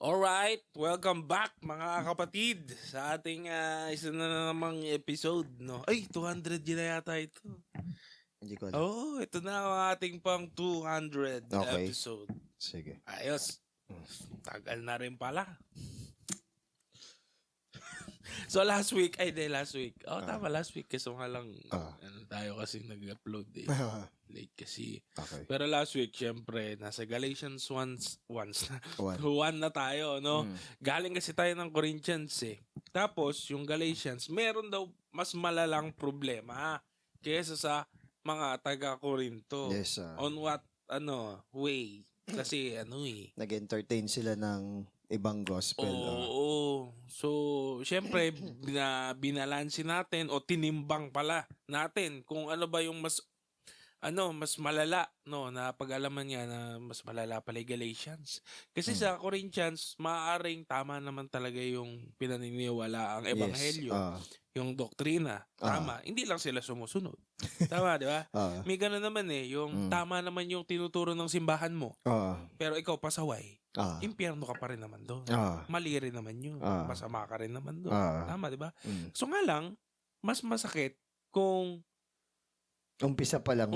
Alright, welcome back mga kapatid sa ating isa na namang episode, no? Ay, 200 yun na yata ito. Hindi ko alam. Oo, ito na ang ating pang 200 Okay. episode. Sige. Ayos. Tagal na rin pala. So last week. Tama, last week. Kasi nga lang, tayo kasi nag-upload eh. Late kasi. Okay. Pero last week, syempre, nasa Galatians 1 na tayo, no? Galing kasi tayo ng Corinthians eh. Tapos, yung Galatians, meron daw mas malalang problema kaysa sa mga taga-Corinto. Yes. On what, way? Kasi, Nag-entertain sila ng ibang gospel. Oo. So, syempre, binalansin natin o tinimbang pala natin kung ano ba yung mas malala, no, na pag-alaman niya na mas malala pala yung Galatians. Kasi sa Corinthians, maaaring tama naman talaga yung pinaniniwala ang ebanghelyo. Yung doktrina, tama. Hindi lang sila sumusunod. Tama, di ba? May gano'n naman yung tama naman yung tinuturo ng simbahan mo. Pero ikaw pasaway. Impyerno ka pa rin naman doon. Mali rin naman yun. Masama ka rin naman doon. Tama, di ba? So nga lang, mas masakit kung Umpisa pa lang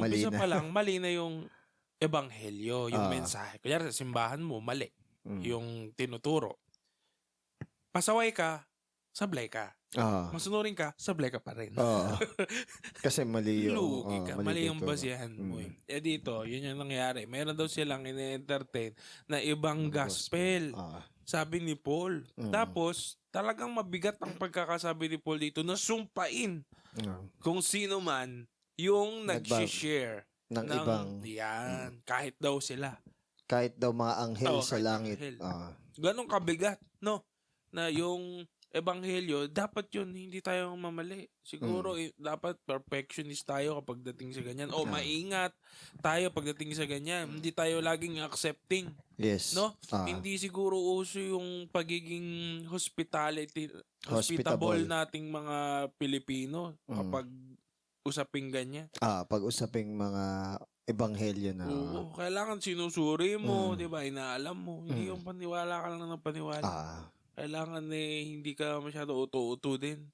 mali na yung ebanghelyo, yung mensahe. Kaya sa simbahan mo, mali yung tinuturo. Pasaway ka, sablay ka. Masunurin ka, sablay ka pa rin. Kasi mali yung... Lugi ka, mali yung basihan mo. Dito, yun yung nangyari. Meron daw silang ine-entertain na ibang gospel. Sabi ni Paul. Tapos, talagang mabigat ang pagkakasabi ni Paul dito na sumpain kung sino man yung nag-share ng ibang... Yan, kahit daw sila. Kahit daw mga anghel sa langit. Ganon kabigat, no? Na yung ebanghelyo, dapat yun, hindi tayo mamali. Siguro, dapat perfectionist tayo kapag dating sa ganyan. O maingat tayo pagdating sa ganyan. Hindi tayo laging accepting. Yes. No? Hindi siguro uso yung pagiging hospitable nating mga Pilipino kapag usaping ganyan. Pag usaping mga ebanghelyo na... Oo, kailangan sinusuri mo, di ba? Inaalam mo. Hindi yung paniwala ka lang ng paniwala. Kailangan hindi ka masyado uto-uto din.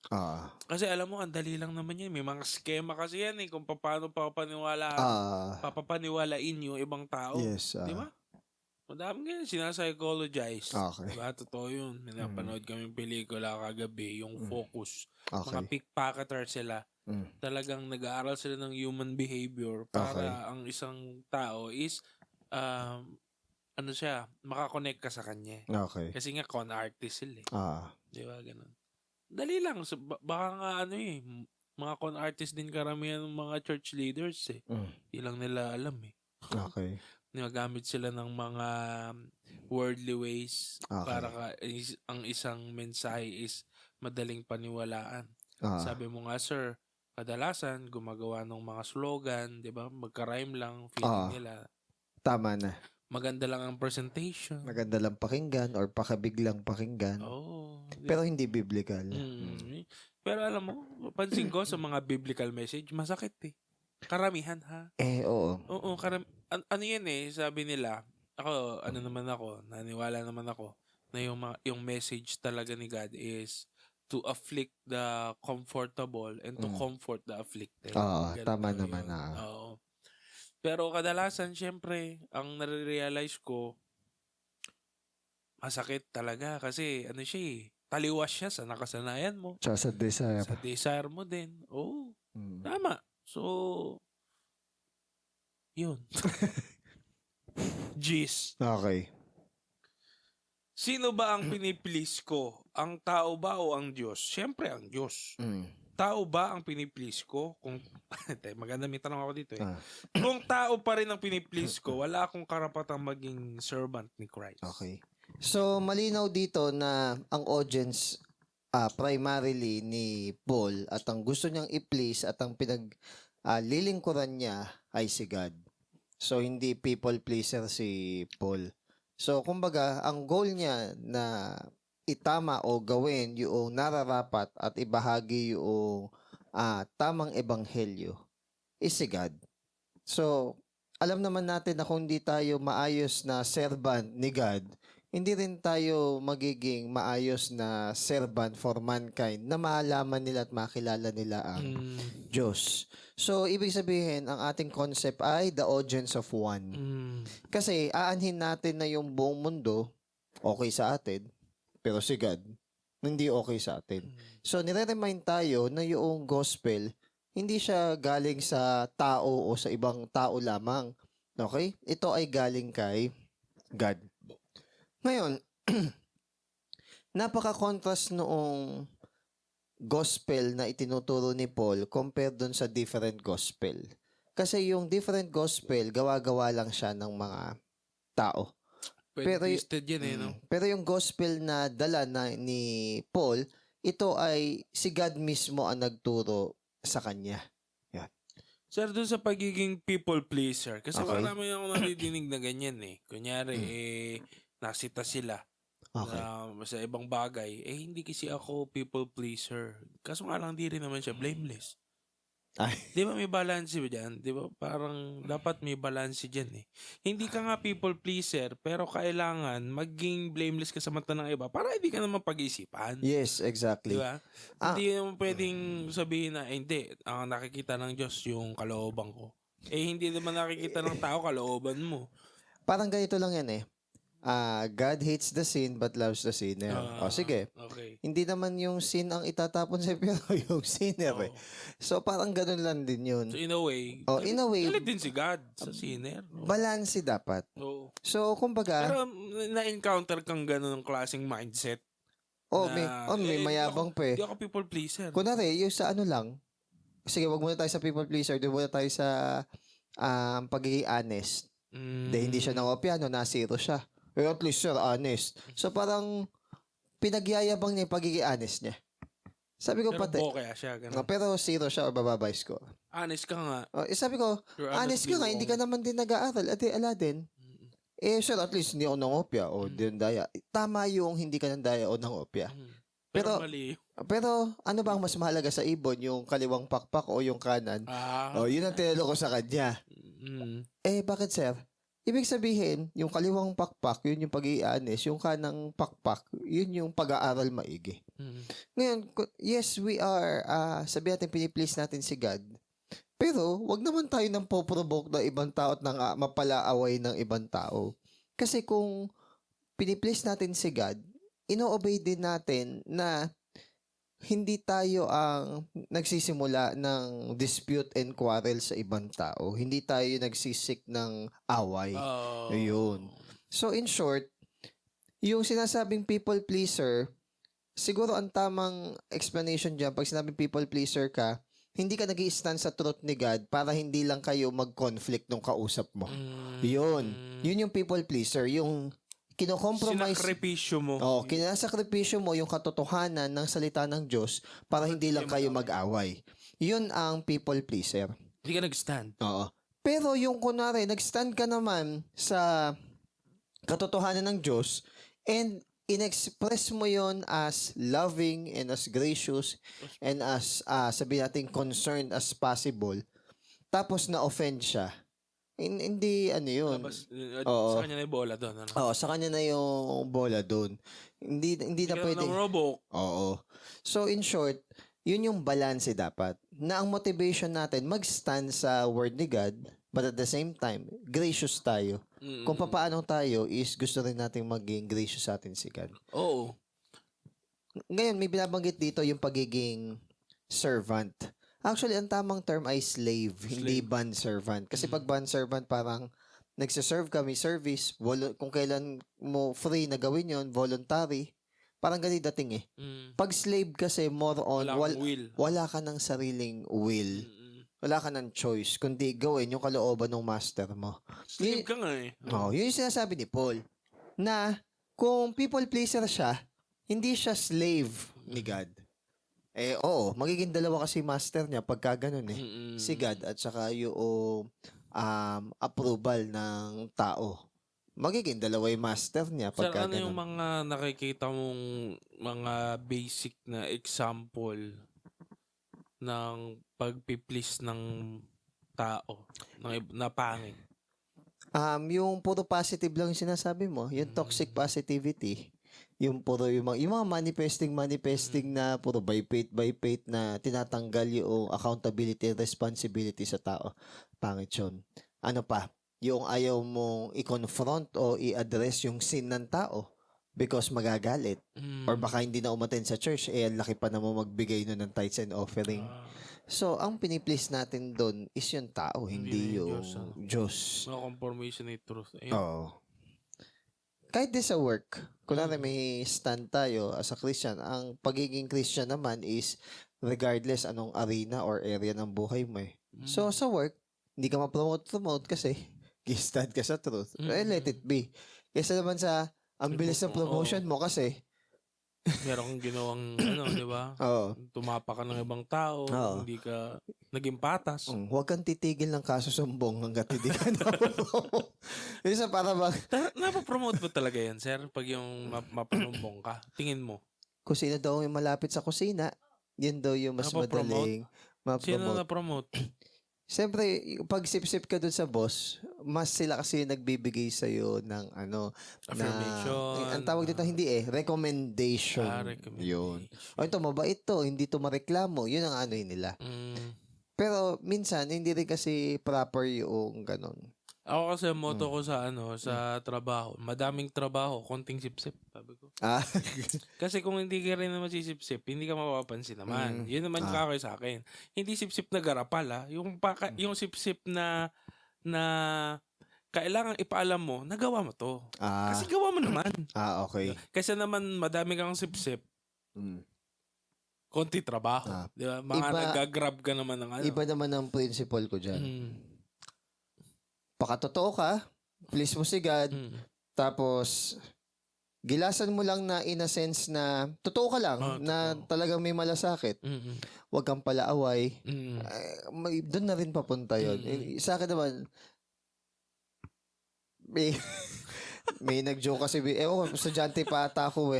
Kasi alam mo, ang dali lang naman yan. May mga skema kasi yan kung paano papapaniwalain yung ibang tao. Yes. Di ba? Madami ganyan, sinapsychologize. Okay. Diba? Totoo yun. May napanood kaming pelikula kagabi, yung Focus. Okay. Mga pickpocketer sila. Talagang nag-aaral sila ng human behavior para ang isang tao is makakonect ka sa kanya. Okay. Kasi nga con artist sila Di ba? Ganun. Dali lang. So, baka nga mga con artist din karamihan ng mga church leaders Hindi lang nila alam Okay. Nagamit sila ng mga worldly ways para ang isang mensahe is madaling paniwalaan. Sabi mo nga, sir, kadalasan gumagawa ng mga slogan, 'di ba? Magka-rhyme lang feeling nila. Tama na. Maganda lang ang presentation. Maganda lang pakinggan or pakabiglang pakinggan. Pero hindi biblical. Pero alam mo, pansin ko sa mga biblical message, masakit Karamihan Oo. Oo, ano yan sabi nila, naniwala naman ako na yung message talaga ni God is to afflict the comfortable and to comfort the afflicted. Tama naman Oo. Pero kadalasan, syempre, ang nare-realize ko, masakit talaga kasi taliwas siya sa nakasanayan mo. Sa desire. Sa desire mo din. Oo. Tama. So, yun. Jeez. Okay. Sino ba ang piniplease ko? Ang tao ba o ang Diyos? Siyempre, ang Diyos. Tao ba ang piniplease ko? Maganda, may tanong ako dito Kung tao pa rin ang piniplease ko, wala akong karapatang maging servant ni Christ. Okay. So, malinaw dito na ang audience primarily ni Paul at ang gusto niyang i-please at ang lilingkuran niya ay si God. So, hindi people pleaser si Paul. So, kumbaga, ang goal niya na itama o gawin yung nararapat at ibahagi yung tamang ebanghelyo is si God. So, alam naman natin na kung hindi tayo maayos na servant ni God, hindi rin tayo magiging maayos na servant for mankind na malaman nila at makilala nila ang Mm. Diyos. So, ibig sabihin, ang ating concept ay the audience of one. Mm. Kasi, aanhin natin na yung buong mundo, okay sa atin, pero si God, hindi okay sa atin. So, nire-remind tayo na yung gospel, hindi siya galing sa tao o sa ibang tao lamang. Okay? Ito ay galing kay God. Ngayon, napaka-contrast noong gospel na itinuturo ni Paul compared dun sa different gospel. Kasi yung different gospel, gawa-gawa lang siya ng mga tao. Pwede Pero twisted yan eh, no? Pero yung gospel na dala na ni Paul, ito ay si God mismo ang nagturo sa kanya. Sir, dun sa pagiging people pleaser, kasi Okay. marami ako nadidinig na ganyan eh. Kunyari, nasita sila Okay. na sa ibang bagay, hindi kasi ako people pleaser. Kaso nga lang, di rin naman siya blameless. Ay, Di ba may balance ba dyan? Di ba parang dapat may balance dyan eh. Hindi ka nga people pleaser, pero kailangan maging blameless ka sa mata ng iba para hindi ka naman pag-isipan. yes, Di exactly. ba? Hindi naman pwedeng sabihin na, hindi, ang nakikita ng Diyos yung kalooban ko. Hindi naman nakikita ng tao kalooban mo. Parang ganito lang yan eh. God hates the sin but loves the sinner. O sige, Okay. hindi naman yung sin ang itatapon sa pero yung sinner eh. Oo. So parang ganun lang din yun. So in a way, In a way, galit din si God sa sinner. No? balance dapat. Oo. So kumbaga, Pero na-encounter kang ganun ng klaseng mindset. may mayabang pa eh. Hindi ako people pleaser. Kunwari, yung sa ano lang, sige, wag muna tayo sa people pleaser, doon muna tayo sa pagiging honest. Hindi siya na-opya, na-zero siya. Pero at least, sir, honest. So, parang pinagyayabang niya yung pagiging honest niya. Sabi ko, Pero pati. kaya siya. Ganun. Pero zero siya o bababa yung score. Honest ka nga. Sabi ko, You're honest honestly ka nga, hindi ka wrong. naman din nag-aaral. Ate, ala din. Sir, at least hindi ako nangopya o din daya. Tama yung hindi ka nandaya o nangopya. Pero Pero- mali. Pero, ano ba ang mas mahalaga sa ibon? Yung kaliwang pakpak o yung kanan? Yun ang tinalo ko sa kanya. Bakit sir? Ibig sabihin, yung kaliwang pakpak, yun yung pag-i-honest. Yung kanang pakpak, yun yung pag-aaral maigi. Ngayon, yes, we are, sabi natin, piniplease natin si God. Pero, wag naman tayo nang poprovoke ng ibang tao at nang mapalaaway ng ibang tao. Kasi kung piniplease natin si God, ino-obey din natin na hindi tayo ang nagsisimula ng dispute and quarrel sa ibang tao. Hindi tayo nagsisik ng away. Ayun. So, in short, yung sinasabing people pleaser, siguro ang tamang explanation dyan, pag sinabing people pleaser ka, hindi ka nag-i-stand sa truth ni God para hindi lang kayo mag-conflict nung kausap mo. Yun. Yun yung people pleaser. Yung kino-compromise. Sinakripisyo mo. Kinasakripisyo mo yung katotohanan ng salita ng Diyos para hindi lang kayo mag-away. Yun ang people pleaser. Hindi ka nag-stand. Oo. Pero yung kunwari, nag-stand ka naman sa katotohanan ng Diyos and in-express mo yon as loving and as gracious and as sabi natin concerned as possible, tapos na-offend siya, hindi ano yun. Sa kanya na yung bola doon. Ano? Oo, sa kanya na yung bola doon. Hindi na pwede. Oo. So in short, yun yung balance dapat. Na ang motivation natin mag-stand sa word ni God, but at the same time, gracious tayo. Kung paano tayo is gusto rin natin maging gracious sa atin si God. Oo. Ngayon, may binabanggit dito yung pagiging servant. Actually, ang tamang term ay slave. Hindi bond servant. Kasi pag bond servant, parang nagsiserve ka, may service, kung kailan mo free na gawin yon, voluntary, parang ganito dating eh. Pag slave kasi, more on, will. wala ka ng sariling will. Wala ka ng choice, kundi gawin yung kalooban ng master mo. Slave ka nga eh. Yun yung sinasabi ni Paul. Na, kung people pleaser siya, hindi siya slave ni God. Magiging dalawa kasi master niya pagka ganun eh. Si God at saka yung approval ng tao. Magiging dalawa yung master niya Sir, pagka ano yung ganun. mga nakikita mong mga basic na example ng pagpiplease ng tao na pangit? Yung puro positive lang yung sinasabi mo, yung toxic positivity, yung puro yung mga manifesting na puro by faith na tinatanggal yung accountability and responsibility sa tao. Pangit yun. Ano pa? Yung ayaw mong i-confront o i-address yung sin ng tao because magagalit. Or baka hindi na umattend sa church, ang laki pa naman magbigay nun ng tithes and offering. Ah, So, ang piniplease natin doon is yung tao, hindi na yung yung Diyos, ano? Diyos. no confirmation ni truth. Ayun. Oo. Kahit din sa work, kunwari may stand tayo as a Christian, ang pagiging Christian naman is regardless anong arena or area ng buhay mo eh. So, sa work, hindi ka ma-promote kasi stand ka sa truth. Let it be. Kaysa naman sa ang bilis ng promotion mo kasi Meron kang ginawang di ba? Oo. Tumapa ka ng ibang tao, Oo. hindi ka naging patas. Huwag kang titigil ng kasusumbong hanggat hindi ka na-promote. Isa para bang Napapromote mo talaga yan, sir? Pag yung mapanumbong ka, tingin mo. kung sino daw yung malapit sa kusina, yun daw yung mas Napapromote? madaling Sino ma-promote. na-promote? Siyempre, pag sip-sip ka dun sa boss, mas sila kasi yung nagbibigay sa'yo ng Affirmation. ang tawag dito hindi recommendation. Recommendation. Yun. O ito, mabait to, hindi to mareklamo. Yun ang nila. Pero minsan, hindi rin kasi proper yung ganun. Ako kasi ang motto ko sa sa trabaho, madaming trabaho, konting sip-sip, sabi ko. Kasi kung hindi ka rin naman sisip-sip, hindi ka mapapansin naman. Yun naman kakay sa akin. Hindi sip-sip na garapal, yung sip-sip na kailangan ipaalam mo, nagawa mo to. Kasi gawa mo naman. Okay. Kasi naman madami kang sip-sip, konti trabaho. Di ba? Mga nag-grab ka naman ng Iba naman ang principle ko dyan. Pakatotoo ka, please mo si God, tapos gilasan mo lang na in a sense na totoo ka lang, na talagang may malasakit. Huwag kang palaaway. Doon na rin papunta yun. Sa akin naman, may nag-joke kasi, estudyante pa ata ako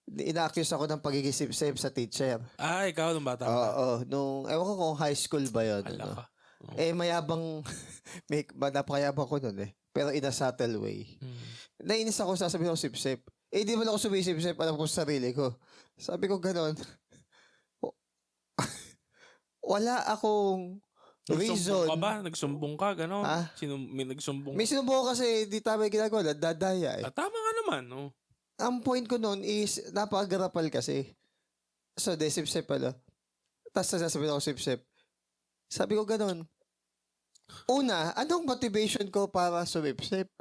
ina-accuse ako ng pagiging sip-sip sa teacher. Ikaw nung bata ka? Oo. Ewan ko kung high school ba yun. Ala ka. Mayabang, napakayabang ko nun Pero in a subtle way. Nainis ako, sasabihin ko sip-sip. Di mo lang ako sumisip-sip, alam ko sa sarili ko. Sabi ko ganon. Wala akong reason. Nagsumbong ka ba? Nagsumbong ka, gano'n? May nagsumbong May sinubukan kasi di tama yung ginagawa, dadaya tama nga naman, no? Ang point ko nun is, napagarapal kasi. So, sip-sip pala. Tapos sasabihin ako sip-sip. Sabi ko ganon. Una, anong motivation ko para sumipsip?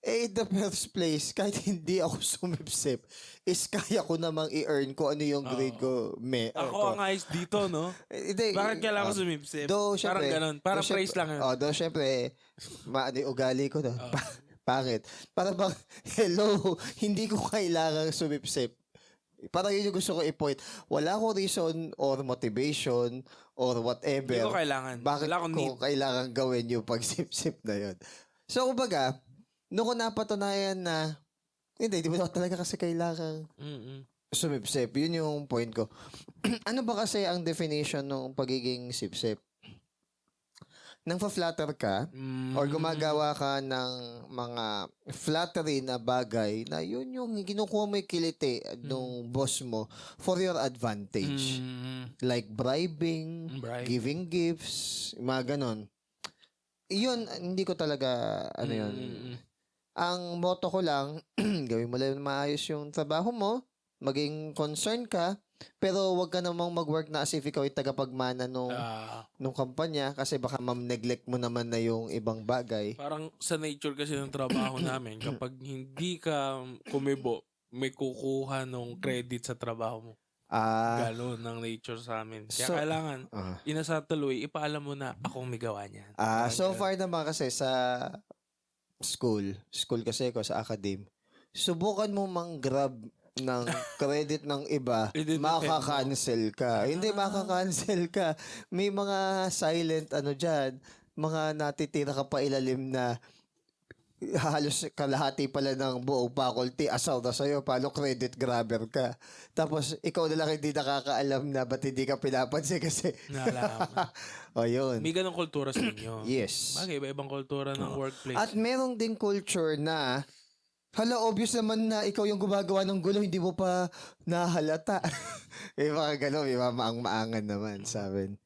In the first place, kahit hindi ako sumipsip, is kaya ko namang i-earn ko ano yung grade ko. Ako ang ayos dito, no? Bakit kailangan ko sumipsip? Parang ganon. Parang praise lang yun. Doon, syempre, yung ugali ko doon. Pangit. Para bang, hello, hindi ko kailangan sumipsip. Parang yun yung gusto ko i-point. Wala akong reason or motivation or whatever. Hindi ko kailangan. Bakit Wala akong ko kailangan gawin yung pag-sip-sip na yun? So, kumbaga, noon ko napatunayan na hindi mo talaga kasi kailangan sumipsip. Yun yung point ko. Ano ba kasi ang definition ng pagiging sip-sip? Nang fa-flatter ka or gumagawa ka ng mga flattery na bagay na yun yung kinukuha mo yung kiliti ng boss mo for your advantage. Like bribing, giving gifts, mga ganon. Yun, hindi ko talaga, yun. Ang motto ko lang, gawin mo lang maayos yung trabaho mo, maging concerned ka, pero wag ka namang mag-work na as if ikaw ay tagapagmana nung kampanya kasi baka ma-neglect mo naman na yung ibang bagay. Parang sa nature kasi ng trabaho namin, kapag hindi ka kumibo, may kukuha ng credit sa trabaho mo. Galo ng nature sa amin. Kaya kailangan, inasatuloy, ipaalam mo na akong may gawa niyan. So far naman kasi sa school kasi ako sa academe, subukan mo mang-grab ng credit ng iba, makaka-cancel ka. Hindi makaka-cancel ka. May mga silent dyan, mga natitira ka pa ilalim na halos kalahati pala ng buong faculty asaw na sa'yo, paano credit grabber ka? Tapos, ikaw na lang hindi nakakaalam na ba't hindi ka pinapansin kasi, Nalaman. o yun. May ganong kultura sa inyo. Yes. Bagay, iba-ibang kultura ng workplace. At merong ding culture na, hala, obvious naman na ikaw yung gumagawa ng gulo, hindi mo pa nahalata. May mga gano'n, may mga maang-maangan naman, sabi.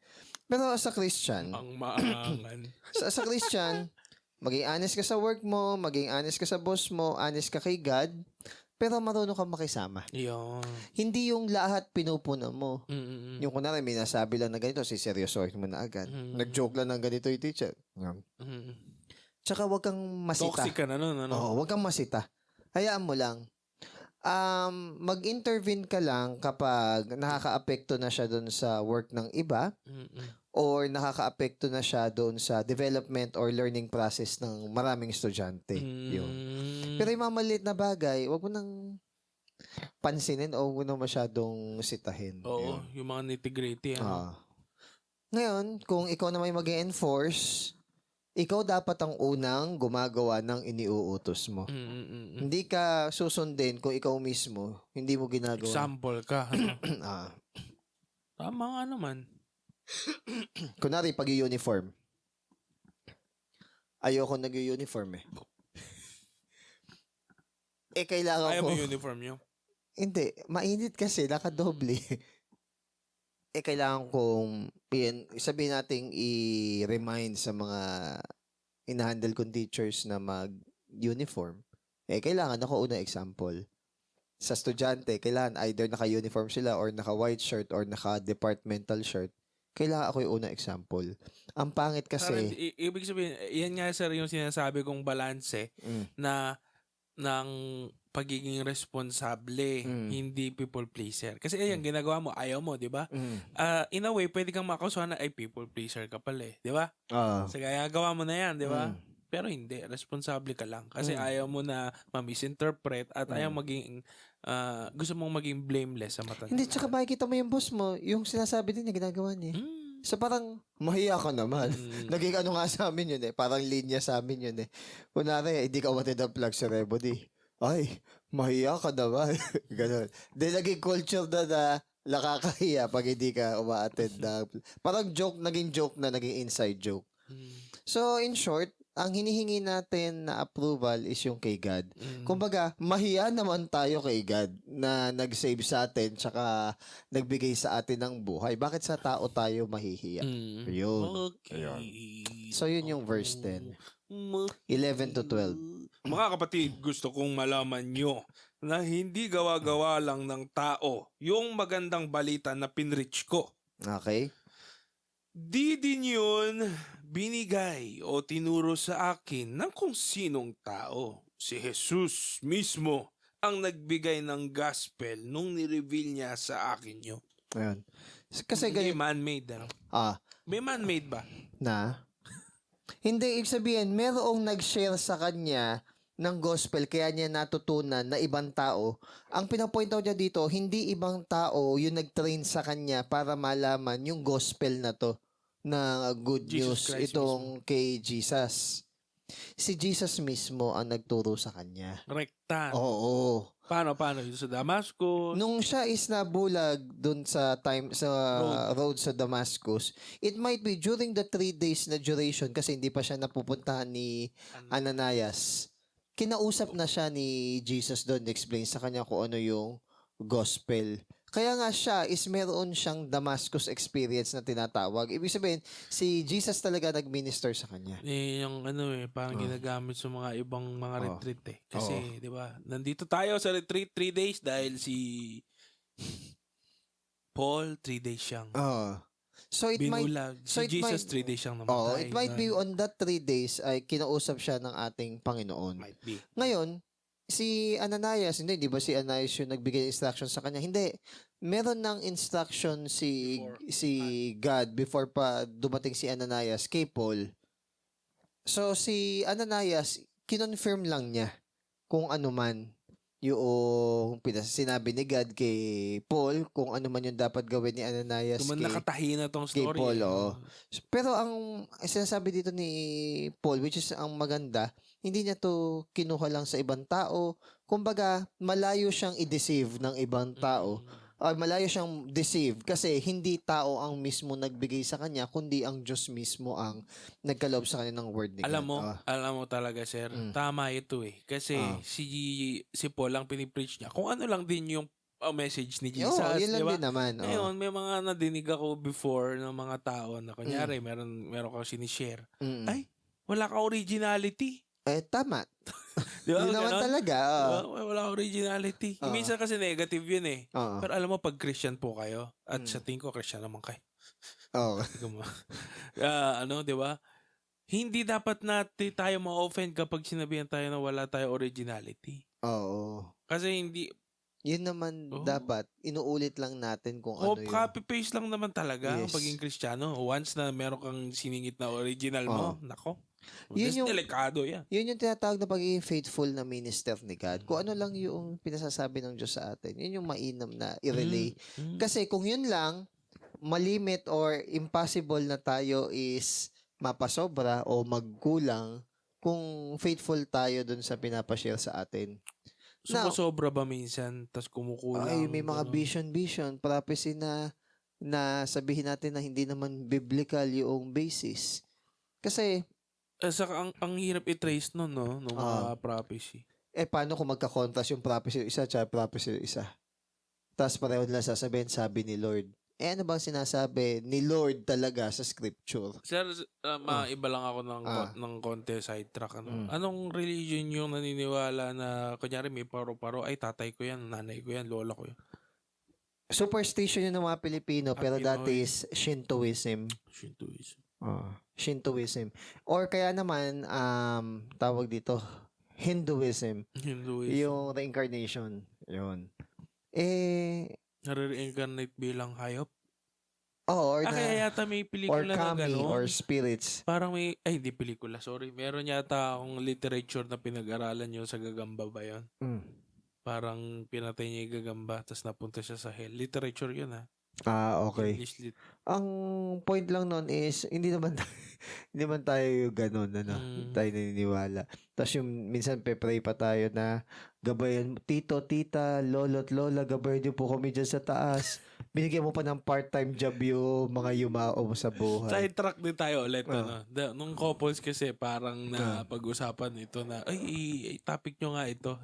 Pero sa Christian, Ang maangan. sa Christian, maging honest ka sa work mo, maging honest ka sa boss mo, honest ka kay God, pero marunong kang makisama. Yun. Hindi yung lahat pinupuno mo. Mm-mm. Yung kunwari, may nasabi lang na ganito, si seryosohin mo na agad. Nag-joke lang ng ganito yung teacher. Mm-mm. Tsaka wag kang masita. Toxic ka na nun, ano? Oo, wag kang masita. Hayaan mo lang. Mag-intervene ka lang kapag nakaka-apekto na siya doon sa work ng iba Mm-mm. or nakaka-apekto na siya doon sa development or learning process ng maraming estudyante. Yun. Pero yung mga maliit na bagay, wag mo nang pansinin o wag mo nang masyadong sitahin. Oo, yung mga nitty-gritty. Ano? Ngayon, kung ikaw na may mag-enforce, ikaw dapat ang unang gumagawa ng iniuutos mo. Mm-mm. Hindi ka susundin kung ikaw mismo hindi mo ginagawa. Example ka. Ano? Ah, Tama nga naman. kunwari pag-uniform. Ayoko nag-uniform eh. Kailangan Ayaw ko. mo yung uniform nyo? Hindi, mainit kasi, nakadoble. Kailangan kong, sabihin nating i-remind sa mga inahandle kong teachers na mag-uniform. Kailangan ako unang example. Sa estudyante, kailangan either naka-uniform sila or naka-white shirt or naka-departmental shirt. Kailangan ako yung unang example. Ang pangit Parang, kasi, ibig sabihin, yan nga sir yung sinasabi kong balanse na ng pagiging responsable, hindi people pleaser. Kasi ayan, ginagawa mo, ayaw mo, di ba? In a way, pwede kang makausahan na ay people pleaser ka pala eh, di ba? So, kaya gawa mo na yan, di ba? Pero hindi, responsable ka lang. Kasi ayaw mo na ma-misinterpret at ayaw maging, gusto mong maging blameless sa mata. hindi, tsaka makikita mo yung boss mo, yung sinasabi din niya, ginagawa niya. So parang, mahiya ka naman. Naging ano nga sa amin yun eh. Parang linya sa amin yun eh. Kunwari, hindi ka wanted ang flag ceremony. Ay, mahiya ka naman. Ganon. Then naging culture na nakakahiya pag hindi ka uma-attend na. Parang joke, naging joke na, naging inside joke. So, in short, ang hinihingi natin na approval is yung kay God. Kumbaga, mahiya naman tayo kay God na nag-save sa atin tsaka nagbigay sa atin ng buhay. Bakit sa tao tayo mahihiya? Yun. Okay. So, yun yung verse 10. 11 to 12. Mga kapatid, gusto kong malaman nyo na hindi gawa-gawa lang ng tao yung magandang balita na pinreach ko. Okay? Di din yun binigay o tinuro sa akin ng kung sinong tao. Si Jesus mismo ang nagbigay ng gospel nung nireveal niya sa akin yun. Ayun. Kasi Hindi ganyan. man-made. Ano? May man-made ba? Hindi, ibig sabihin, merong nag-share sa kanya ng gospel kaya niya natutunan na ibang tao. Ang pinapoint out niya dito, hindi ibang tao yung nag-train sa kanya para malaman yung gospel na to na good Jesus news Christ itong kay Jesus. Si Jesus mismo ang nagturo sa kanya. Rekta. Oo. Paano? Yung sa Damascus? Nung siya is nabulag dun sa road sa Damascus, it might be during the 3 days na duration kasi hindi pa siya napupuntahan ni Ananias. Kinausap na siya ni Jesus doon, explain sa kanya kung ano yung gospel. Kaya nga siya is meron siyang Damascus experience na tinatawag. Ibig sabihin, si Jesus talaga nag-minister sa kanya. Yung parang ginagamit sa mga ibang mga retreat eh. Kasi, di ba, nandito tayo sa retreat 3 days dahil si Paul 3 days siyang So it binulag. so Si it Jesus might- 3 days siyang namatay. it might be on that 3 days ay kinausap siya ng ating Panginoon. Might be. Ngayon, si Ananias, hindi ba si Ananias yung nagbigay ng instruction sa kanya? Hindi. Meron ng instruction si God before pa dumating si Ananias kay Paul. So si Ananias, kinonfirm lang niya kung ano man yung sinabi ni God kay Paul, kung ano man yung dapat gawin ni Ananias Tuman nakatahi na tong kay story. Paul. eh. Pero ang sinasabi dito ni Paul, which is ang maganda, hindi niya to kinuha lang sa ibang tao. Kumbaga, malayo siyang i-deceive ng ibang tao. Malayo siyang deceive kasi hindi tao ang mismo nagbigay sa kanya, kundi ang Diyos mismo ang nagkaloob sa kanya ng word ni Alam mo, God. alam mo talaga, sir, Mm. tama ito eh. Kasi Ah. si Paul ang pinipreach niya. Kung ano lang din yung message ni Oo, Jesus, yun di lang ba? din naman. Ngayon, may mga nadinig ako before ng mga tao na kunyari, meron kang sinishare. Mm. Ay, wala kang originality. Tama. Di ba? Yun naman Ganon? talaga. Di ba? Wala kang originality. Oo. Minsan kasi negative yun eh. Oo. Pero alam mo, pag Christian po kayo, at Mm. sa tingin ko, Christian naman kayo. Oo. Di ba? Hindi dapat natin tayo ma-offend kapag sinabihan tayo na wala tayo originality. Oo. Kasi hindi, Yun naman Oo. dapat, inuulit lang natin kung ano yung... copy-paste lang naman talaga ang Yes. pagiging Kristiyano. Once na meron kang siningit na original mo, nako. Yun That's yung- delikado yan. Yun yung tinatawag na pagiging faithful na minister ni God. Kung ano lang yung pinasasabi ng Diyos sa atin, yun yung mainam na i-relay. Mm. Kasi kung yun lang, malimit or impossible na tayo is mapasobra o magkulang kung faithful tayo dun sa pinapashare sa atin. Now, Sumusobra ba minsan, tas kumukulang? ay, may mga ganon? vision, prophecy na sabihin natin na hindi naman biblical yung basis. Kasi, Saka ang hirap i-trace nun, no? Nung mga prophecy. paano kung magka-contrast yung prophecy yung isa at prophecy yung isa? Tapos pareho nila sasabihin, sabi ni Lord. Ano bang sinasabi ni Lord talaga sa scripture? Sir, maiba lang ako ng konti sidetrack. Mm. Anong religion yung naniniwala na, kunyari may paro-paro, ay tatay ko yan, nanay ko yan, lola ko yan? Superstition yun ng mga Pilipino, pero Pinoy. that is Shintoism. Shintoism. Shintoism. Or kaya naman, tawag dito, Hinduism. Hinduism. Yung reincarnation. Yun. Nare-reincarnate bilang hayop? Or Kaya yata may or pelikula na kami, gano'n. or spirits. Parang hindi pelikula, sorry. Meron yata akong literature na pinag-aralan yun sa Gagamba ba yun? Mm. Parang pinatay niya yung Gagamba, tapos napunta siya sa hell. Literature yun, ha? Okay. English Ang point lang nun is, hindi naman tayo ganun, tayo naniniwala. Tapos yung minsan pe-pray pa tayo na gabayan, tito, tita, lolo't lola, gabayan niyo po kami dyan sa taas. Binigyan mo pa ng part-time job yung mga yumao mo sa buhay. Sidetrack din tayo ulit. Nung couples kasi parang na pag-usapan ito na, topic nyo nga ito.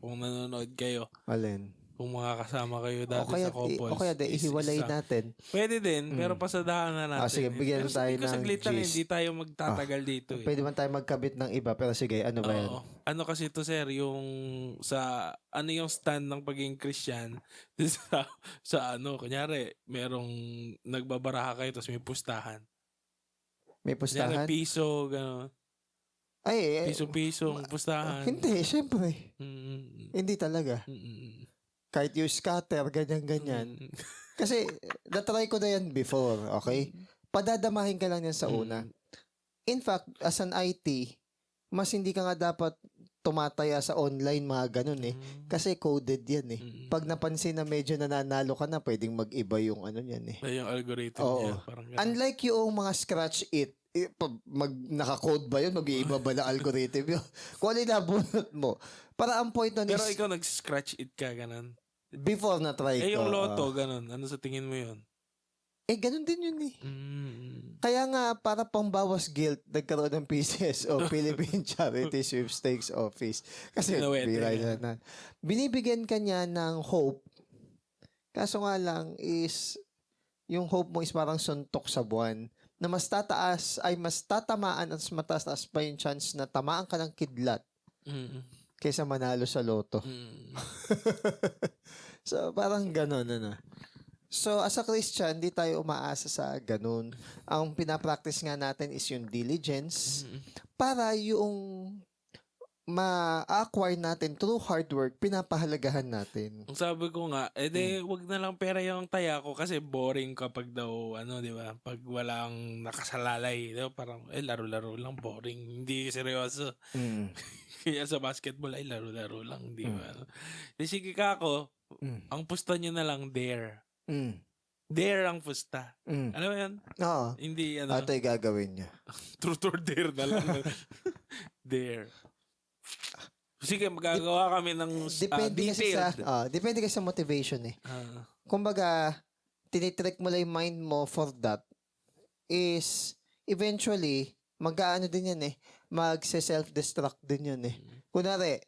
Kung nanonood kayo, Alin? kung mga kasama kayo dati sa couples. O kaya ihiwalay natin. Pwede din, pero pasadahan na natin. Sige, bigyan tayo ng saglit lang, gist. hindi tayo magtatagal dito. Pwede man tayo magkabit ng iba, pero sige, ano ba yan? Oo. Ano kasi ito, sir, yung yung stand ng pagiging Christian sa kunyari, merong nagbabaraha kayo tapos may pustahan. May Kunyari, pustahan? piso, gano'n. Piso-piso ang pustahan. Hindi, syempre. Mm. Hindi talaga. Kahit yung scatter, ganyan-ganyan. Kasi, natry ko na yan before, okay? Padadamahin ka lang yan sa una. In fact, as an IT, mas hindi ka nga dapat tumataya sa online mga ganun eh. Kasi coded yan eh. Pag napansin na medyo nananalo ka na, pwedeng mag-iba yung ano yan eh. Yung algorithm Oo. niya. Parang ganun. Unlike yung mga scratch it, naka-code ba yun? Mag-iiba ba na algorithm yun? Kung ano yung nabunot mo. Para ang point nun Pero is, ikaw nag-scratch it ka, ganun. before na try ko. Yung loto, ganun. Ano sa tingin mo yun? Ganun din yun eh. Kaya nga, para pangbawas guilt, nagkaroon ng PCSO, Philippine Charity Sweepstakes Office. Kasi, binibigyan ka niya ng hope. Kaso nga lang is, yung hope mo is parang suntok sa buwan. Na mas tatamaan at mas mataas pa yung chance na tamaan ka ng kidlat kaysa manalo sa loto. So, parang ganun, So, as a Christian, di tayo umaasa sa ganun. Ang pinapractice nga natin is yung diligence para yung ma-acquire natin through hard work, pinapahalagahan natin. Ang sabi ko nga, wag na lang pera yung taya ko kasi boring kapag daw, di ba? Pag walang nakasalalay, parang, laro-laro lang, boring. Hindi seryoso. Kaya sa basketball, laro-laro lang, di ba? Sige ka ako, ang pusta nyo na lang dare. Dare ang pusta. Alam mo yan? Oo. Hindi, Ito yung gagawin niya. truth or dare na lang. there. Sige, magagawa kami ng Depende kasi sa motivation eh. Ah, Kumbaga, tinitrick mo lang yung mind mo for that is eventually mag-aano din yan eh. Mag-self-destruct din yun eh. Kunwari,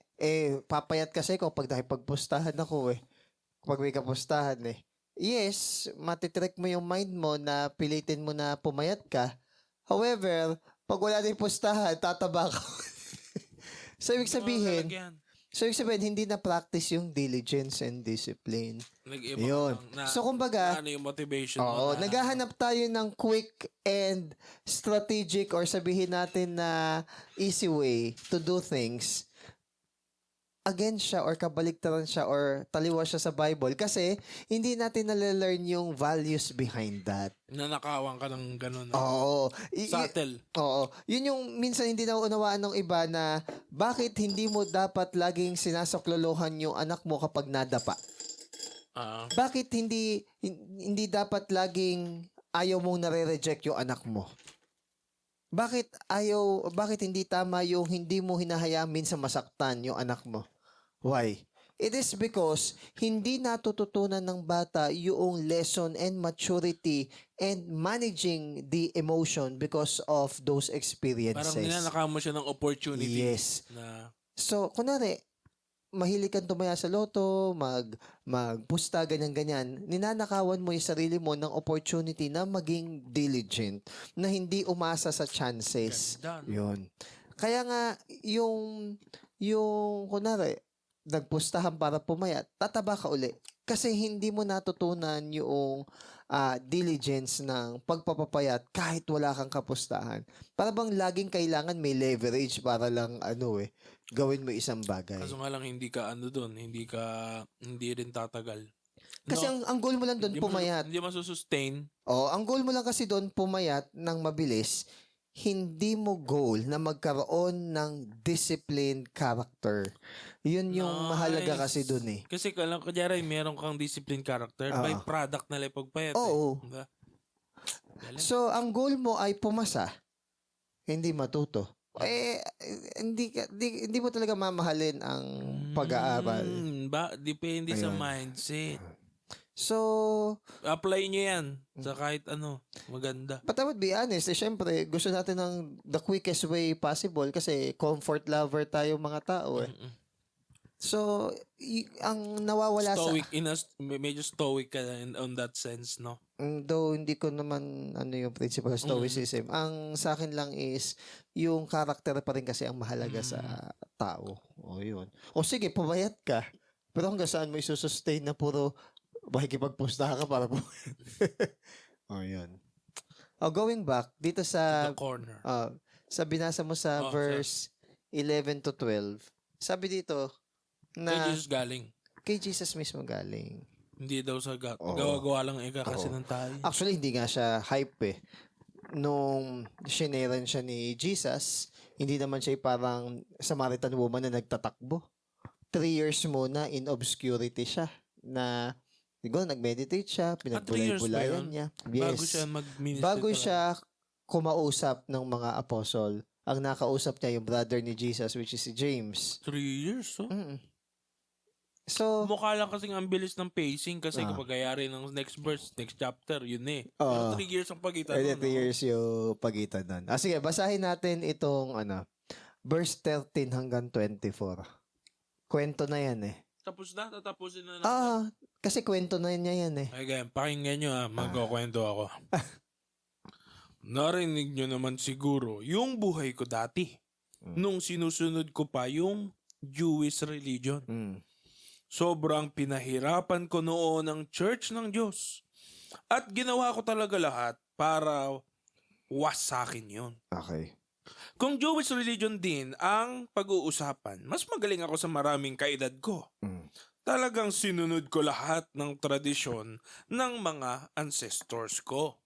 papayat kasi ko pag nakipagpustahan ako eh. Pag may kapustahan eh. Yes, matitrick mo yung mind mo na pilitin mo na pumayat ka. However, pag wala na yung pustahan, tataba ka. So, ibig sabihin, hindi na practice yung diligence and discipline. Nag-iba Yun. So, kumbaga, ano yung motivation mo? naghahanap tayo ng quick and strategic or sabihin natin na easy way to do things. Against siya or kabaliktaran siya or taliwa siya sa Bible kasi hindi natin nalalearn yung values behind that. Nanakawan ka ng gano'n. Oo. Subtle. Oo. Yun yung minsan hindi nauunawaan ng iba na bakit hindi mo dapat laging sinasaklolohan yung anak mo kapag nadapa. Bakit hindi dapat laging ayaw mong nare-reject yung anak mo? Bakit hindi tama yung hindi mo hinahayaan minsan masaktan yung anak mo? Why? It is because hindi natututunan ng bata yung lesson and maturity and managing the emotion because of those experiences. Parang ninanakaw mo siya ng opportunity. Yes. Na, So, kunwari, mahilig kang tumaya sa loto, magpusta, ganyan-ganyan, ninanakawan mo yung sarili mo ng opportunity na maging diligent, na hindi umasa sa chances. Ganda, no? Yun. Kaya nga, yung kunwari, nagpustahan para pumayat, tataba ka uli. Kasi hindi mo natutunan yung diligence ng pagpapapayat kahit wala kang kapustahan. Para bang laging kailangan may leverage para lang gawin mo isang bagay. kaso nga lang hindi ka hindi rin tatagal. Kasi ang goal mo lang doon pumayat. Hindi masusustain. Ang goal mo lang kasi doon pumayat ng mabilis. Hindi mo goal na magkaroon ng disciplined character. Yun yung mahalaga kasi doon eh. Kasi kunyari meron kang discipline character, by product na lang pagpayat. Oo. Diba? So, ang goal mo ay pumasa, hindi matuto. Hindi mo talaga mamahalin ang pag-aaral. Depende sa Ayun. mindset. So, Apply nyo yan sa kahit ano. Maganda. but I would be honest, syempre, gusto natin ng the quickest way possible kasi comfort lover tayo mga tao eh. So, ang nawawala Stoic, medyo stoic ka on that sense, no? though hindi ko naman yung principle of stoicism. Ang sa akin lang is yung character pa rin kasi ang mahalaga sa tao. O yun. O sige, pumayat ka. Pero hanggang saan mo isusustain na puro makikipagpustahan ka para pumayat. O yun. Going back dito sa The corner. sa binasa mo sa verse 11 to 12. Sabi dito Kay na Jesus galing. kay Jesus mismo galing. Hindi daw sa gawa-gawa lang kasi ng tayo. Actually, hindi nga siya hype eh. Nung shineran siya ni Jesus, hindi naman siya parang Samaritan woman na nagtatakbo. 3 years muna in obscurity siya na siguro nag-meditate siya, 3 years ba pinagbulay-bulayan yun? niya. Bago siya mag-minister. Bago siya kumausap ng mga apostol. Ang nakausap niya yung brother ni Jesus which is si James. 3 years, oh. So, Mukha lang kasing ang bilis ng pacing kasi kapag ayari ng next verse, next chapter, yun eh. Pero 3 years ang pagitan. 3 years yung pagitan nun. Sige, basahin natin itong verse 13 hanggang 24. Kwento na yan eh. Tapos na, tatapusin na natin. Kasi kwento na niya yan eh. Ay, ganyan, pakinggan nyo magkukwento ako. Narinig nyo naman siguro yung buhay ko dati. Nung sinusunod ko pa yung Jewish religion. Sobrang pinahirapan ko noon ang church ng Diyos. At ginawa ko talaga lahat para wasakin yun. Okay. Kung Jewish religion din ang pag-uusapan, mas magaling ako sa maraming kaedad ko. Talagang sinunod ko lahat ng tradisyon ng mga ancestors ko.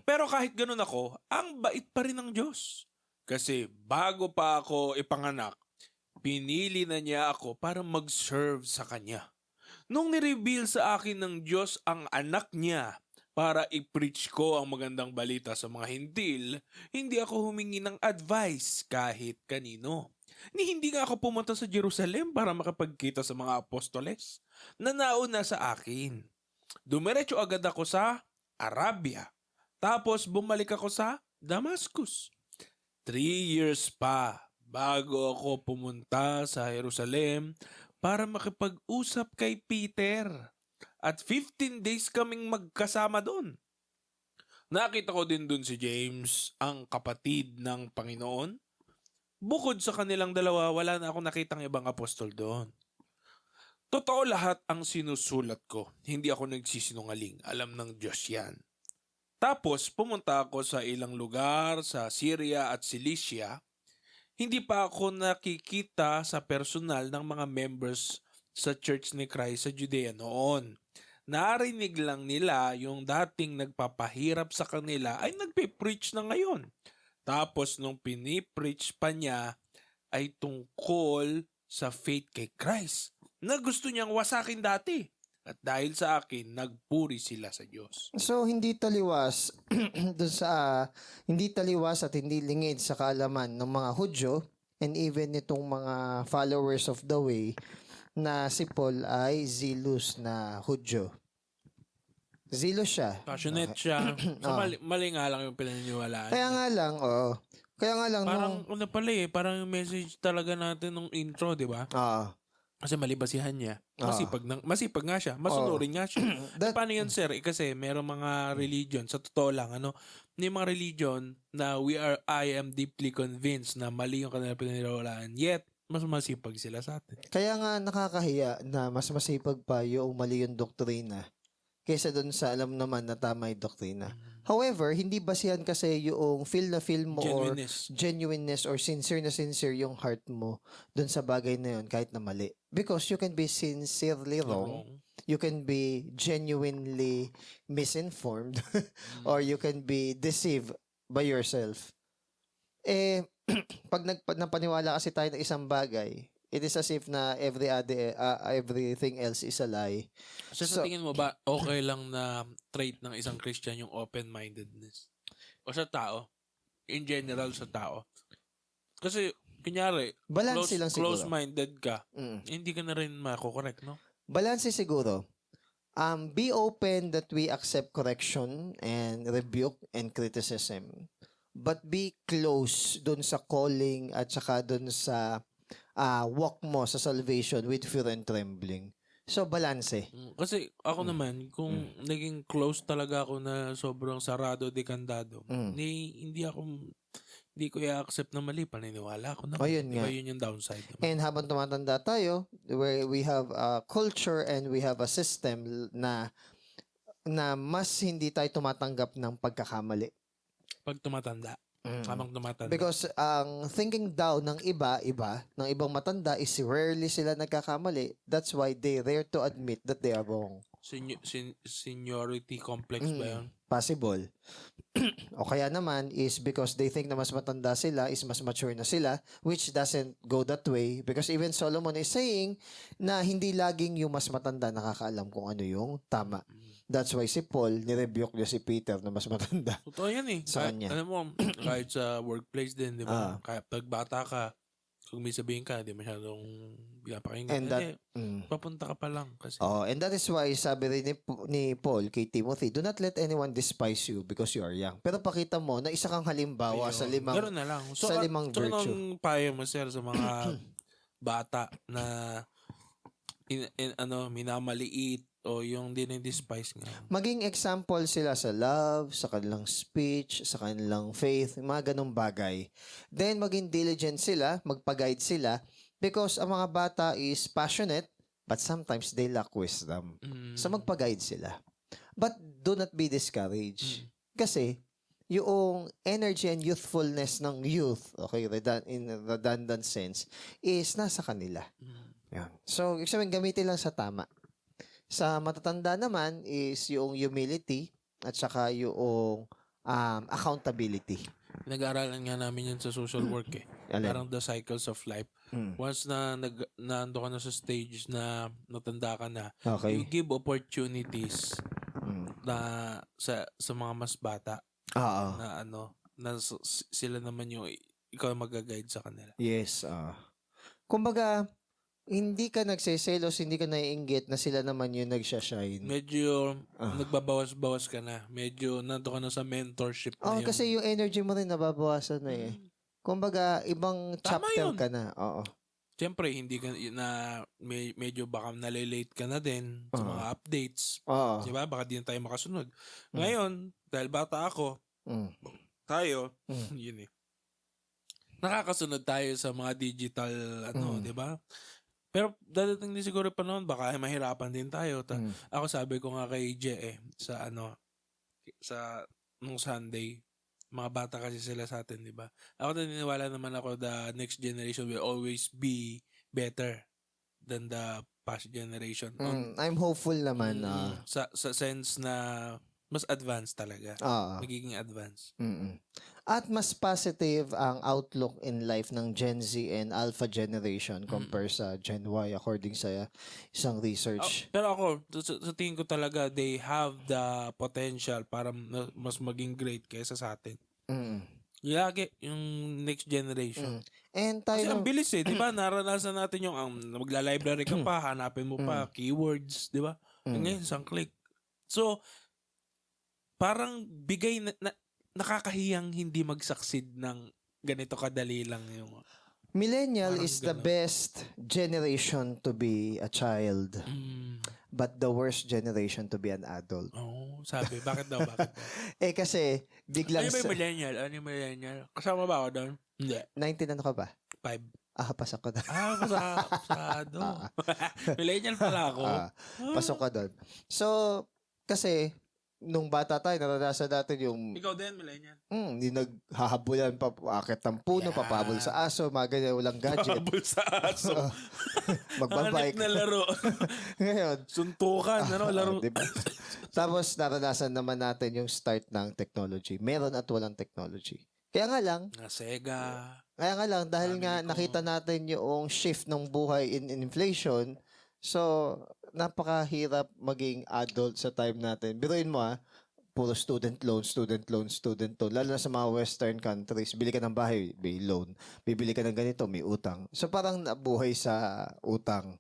Pero kahit ganun ako, ang bait pa rin ng Diyos. Kasi bago pa ako ipanganak, pinili na niya ako para mag-serve sa Kanya. Nung nireveal sa akin ng Diyos ang anak niya para i-preach ko ang magandang balita sa mga hintil, hindi ako humingi ng advice kahit kanino. Hindi nga ako pumunta sa Jerusalem para makapagkita sa mga apostoles na nauna sa akin. Dumiretso agad ako sa Arabia. Tapos bumalik ako sa Damascus. 3 years pa bago ako pumunta sa Jerusalem para makipag-usap kay Peter. At 15 days kaming magkasama doon. Nakita ko din doon si James, ang kapatid ng Panginoon. Bukod sa kanilang dalawa, wala na akong nakitang ibang apostol doon. Totoo lahat ang sinusulat ko. Hindi ako nagsisinungaling. Alam ng Diyos yan. Tapos pumunta ako sa ilang lugar sa Syria at Cilicia. Hindi pa ako nakikita sa personal ng mga members sa Church ni Christ sa Judea noon. Narinig lang nila yung dating nagpapahirap sa kanila ay nagpe-preach na ngayon. Tapos nung pinipreach pa niya ay tungkol sa faith kay Christ na gusto niyang wasakin dati. At dahil sa akin, nagpuri sila sa Diyos. So hindi taliwas dun sa hindi taliwas at hindi lingid sa kaalaman ng mga Hudyo and even nitong mga followers of the way na si Paul ay zealous na Hudyo. Zealous siya. Passionate siya. So mali nga lang yung pinaniniwalaan. Kaya nga lang, Kaya nga lang parang ano pala parang yung message talaga natin nung intro, di ba? Kasi mali basihan niya. Masipag nga siya. Masunurin nga siya. Paano yun, sir? Kasi merong mga religion, sa totoo lang, may mga religion na I am deeply convinced na mali yung kanila pinaniniwalaan. Yet, mas masipag sila sa atin. Kaya nga nakakahiya na mas masipag pa yung mali yung doktrina kaysa dun sa alam naman na tama yung doktrina. However, hindi basihan kasi yung feel mo genuineness or sincere na sincere yung heart mo dun sa bagay na yun kahit na mali. Because you can be sincerely wrong, you can be genuinely misinformed, or you can be deceived by yourself. Pag napaniwala kasi tayo ng isang bagay, it is as if na everything else is a lie. So, sa tingin mo ba, okay lang na trait ng isang Christian yung open-mindedness? O sa tao? In general, sa tao? Kasi, kunyari, Balance lang siguro. close-minded ka, hindi ka na rin mako-correct, no? Balance siguro. Be open that we accept correction and rebuke and criticism. But be close dun sa calling at saka dun sa walk mo sa salvation with fear and trembling. So, balanse. Kasi ako naman, kung naging close talaga ako na sobrang sarado, dekandado, hindi ko i-accept na mali, paniniwala ko na. Ayun nga. Yun yung downside naman. And habang tumatanda tayo, where we have a culture and we have a system na mas hindi tayo tumatanggap ng pagkakamali. Pag tumatanda. Habang tumatanda. Because ang thinking down ng ng ibang matanda is rarely sila nagkakamali. That's why they rare to admit that they are wrong. Seniority complex ba yun? Possible. O kaya naman is because they think na mas matanda sila, is mas mature na sila, which doesn't go that way. Because even Solomon is saying na hindi laging yung mas matanda nakakaalam kung ano yung tama. That's why si Paul, nirebuke niya si Peter na mas matanda. Totoo yan eh. Sa kanya. Alam mo, kahit sa workplace din, di ba? Kahit pag bata ka, kung may sabihin ka, di masyadong pinapakinggan. And that, papunta ka pa lang. Kasi. and that is why sabi rin ni Paul kay Timothy, do not let anyone despise you because you are young. Pero pakita mo na isa kang halimbawa sa limang Ganoon na lang. So, sa limang virtue. Anong payo mo, sir, sa mga bata na minamaliit o yung dinidespise nga? Maging example sila sa love, sa kanilang speech, sa kanilang faith, mga ganong bagay. Then maging diligent sila, magpa-guide sila because ang mga bata is passionate but sometimes they lack wisdom. So magpa-guide sila. But do not be discouraged. Kasi yung energy and youthfulness ng youth, okay, in redundant sense, is nasa kanila. Yan. So, ibig sabihin, gamitin lang sa tama. Sa matatanda naman is yung humility at saka yung accountability. Nag-aaralan nga namin yan sa social work eh. Parang the cycles of life. Once na naando ka na sa stage na natanda ka na, Okay. you give opportunities na sa mga mas bata Oo. na sila naman yung ikaw ang mag-guide sa kanila. Yes. Kumbaga, hindi ka nagseselos, hindi ka naiinggit na sila naman yung nagsashine. Medyo Ah. nagbabawas-bawas ka na. Medyo nandun ka na sa mentorship na yun. Kasi yung energy mo rin nababawasan na eh. Kumbaga, ibang Tama chapter yun. ka na. Oo. Siyempre, hindi ka medyo baka nalilate ka na din sa mga updates. Oo. Di ba? Baka di na tayo makasunod. Ngayon, dahil bata ako, tayo, yun eh. Nakakasunod tayo sa mga digital, di ba? Pero dadating din siguro pa noon, baka mahirapan din tayo. Ako sabi ko nga kay Je sa nung Sunday, mga bata kasi sila sa atin, di ba? Ako naniniwala naman ako the next generation will always be better than the past generation. I'm hopeful naman. Sa sense na mas advanced talaga. Magiging advanced. At mas positive ang outlook in life ng Gen Z and Alpha generation compare sa Gen Y according sa isang research. Pero ako, sa tingin ko talaga, they have the potential para mas maging great kaysa sa atin. Lagi, yung next generation. And Kasi tayo ang bilis di ba? Naranasan natin yung magla-library ka pa, hanapin mo pa, keywords, di ba? Ngayon, isang click. So, parang bigay nakakahiyang hindi mag-succeed ng ganito kadali lang yung... Millennial is the best generation to be a child. But the worst generation to be an adult. Sabi. Bakit daw? Kasi, biglang... Ano yung millennial? Kasama ba ako doon? Hindi. 19 ano ka ba? 5. Pasok ka doon. Pasado. Millennial pala ako. Pasok ka doon. So, kasi, nung bata tayo, naranasan natin yung... Ikaw din, millennial. Yung naghahabulan, akit ng puno, papabol sa aso, mga ganyan, walang gadget. Papabol sa aso. Magbabike. Hanip na laro. Ngayon. Suntukan, laro. Diba? Tapos, naranasan naman natin yung start ng technology. Meron at walang technology. Kaya nga lang, Sega. Kaya nga lang, dahil nga nakita natin yung shift ng buhay in inflation, so, napakahirap maging adult sa time natin. Biruin mo puro student loan. Lalo na sa mga western countries, bili ka ng bahay, may loan. Bibili ka ng ganito, may utang. So, parang nabuhay sa utang.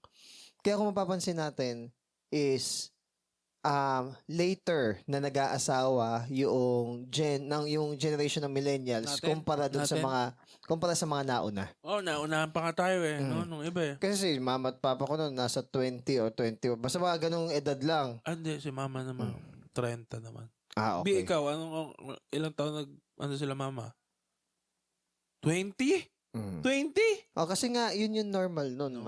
Kaya kung mapapansin natin is, later na nag-aasawa yung generation ng millennials kumpara sa mga nauna. Naunahan pa nga tayo nung iba eh. Kasi mama at papa ko noon nasa 20 or 21. Basta mga ganung edad lang. Hindi, si mama naman. 30 naman. Okay. Ikaw, ilang taon sila mama? 20? 20? Kasi nga, yun yung normal noon.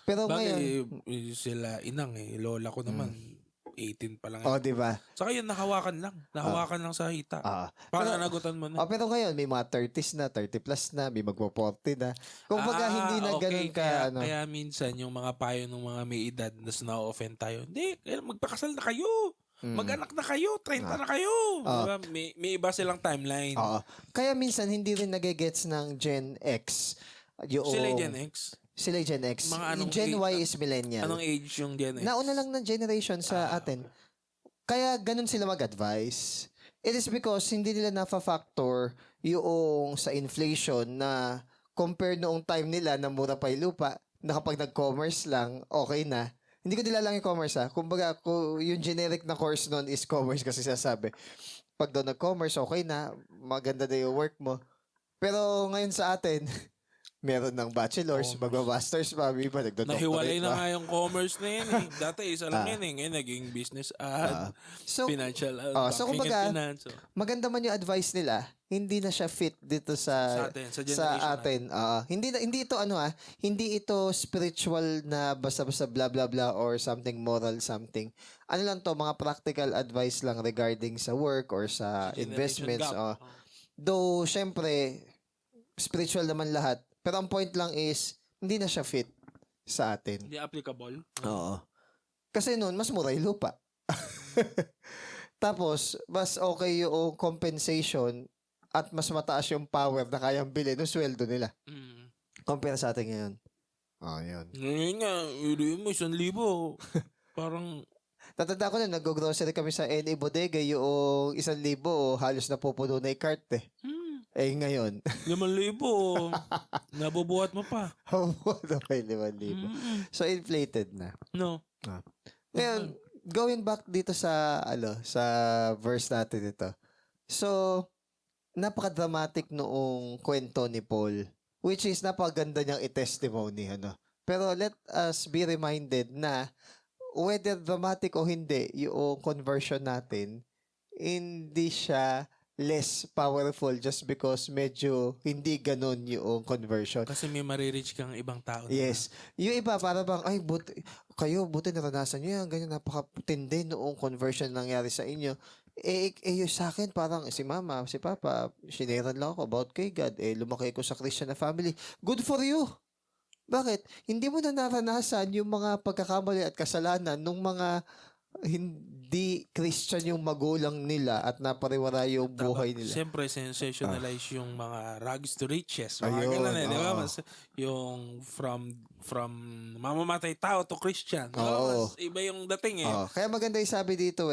Pero ngayon... sila inang lola ko naman. 18 pa lang. Diba? Saka yun, nahawakan lang sa hita. Pananagutan mo na. Pero ngayon, may mga 30s na, 30 plus na, may magpo-40 na. Kumbaga, hindi na ganun ka, Kaya minsan, yung mga payo ng mga may edad na na-offend tayo, hindi, magpakasal na kayo. Mag-anak na kayo, 30 na kayo. Diba? May iba silang timeline. Kaya minsan, hindi rin nagigets ng Gen X. Sila Gen X? Sila Gen X. Yung Gen Y is millennial. Anong age yung Gen X? Nauna lang ng generation sa atin. Kaya ganun sila mag-advise. It is because hindi nila na-factor yung sa inflation na compared noong time nila na mura pa yung lupa, na kapag nag-commerce lang, okay na. Hindi ko nilalang yung commerce Kumbaga, yung generic na course nun is commerce kasi sasabi. Pag daw nag-commerce, okay na. Maganda na yung work mo. Pero ngayon sa atin, meron ng bachelors, magba-masters pa, iba nagdodoctorate nahiwalay na nga yung commerce na yan Dati isa lang yan Ngayon naging business ad, financial ad, so kumbaga, maganda man yung advice nila, hindi na siya fit dito sa atin. Hindi ito hindi ito spiritual na basta-basta blah blah blah or something moral something. Ano lang to, mga practical advice lang regarding sa work or sa investments. Though, syempre, spiritual naman lahat. Pero ang point lang is, hindi na siya fit sa atin. Hindi applicable. Kasi noon, mas mura yung lupa. Tapos, mas okay yung compensation at mas mataas yung power na kayang bilhin ng sweldo nila. Compare sa atin ngayon. Yun. Ngayon nga, mo 1,000. Parang Tatanda ko na, nag-grocery kami sa NA Bodega, yung 1,000, halos napupuno na yung cart eh. Hmm, Eh ngayon, 5,000. Nabubuhat mo pa. ano pa yung 5,000? Mm. So, inflated na. No. Ah. Ngayon, going back dito sa, sa verse natin ito. So, napaka-dramatic noong kwento ni Paul, which is napakaganda niyang i-testimony, Pero let us be reminded na whether dramatic o hindi, yung conversion natin, hindi siya less powerful just because medyo hindi ganun yung conversion. Kasi may maririch kang ibang tao na. Yes. Yung iba, para bang, ay, buti naranasan nyo yan, ganyan, napakatindi noong conversion nangyari sa inyo. Yung sa akin, parang si mama, si papa, sineran lang ako about kay God. Lumaki ko sa Christian na family. Good for you. Bakit? Hindi mo na naranasan yung mga pagkakamali at kasalanan ng mga hindi Christian yung magulang nila at napariwara yung buhay nila. Siyempre, sensationalize yung mga rags to riches. Mga Ayun, ganun di ba? oo. Mas, yung from mamamatay tao to Christian. di ba? Oo. Mas iba yung dating eh. Kaya maganda yung sabi dito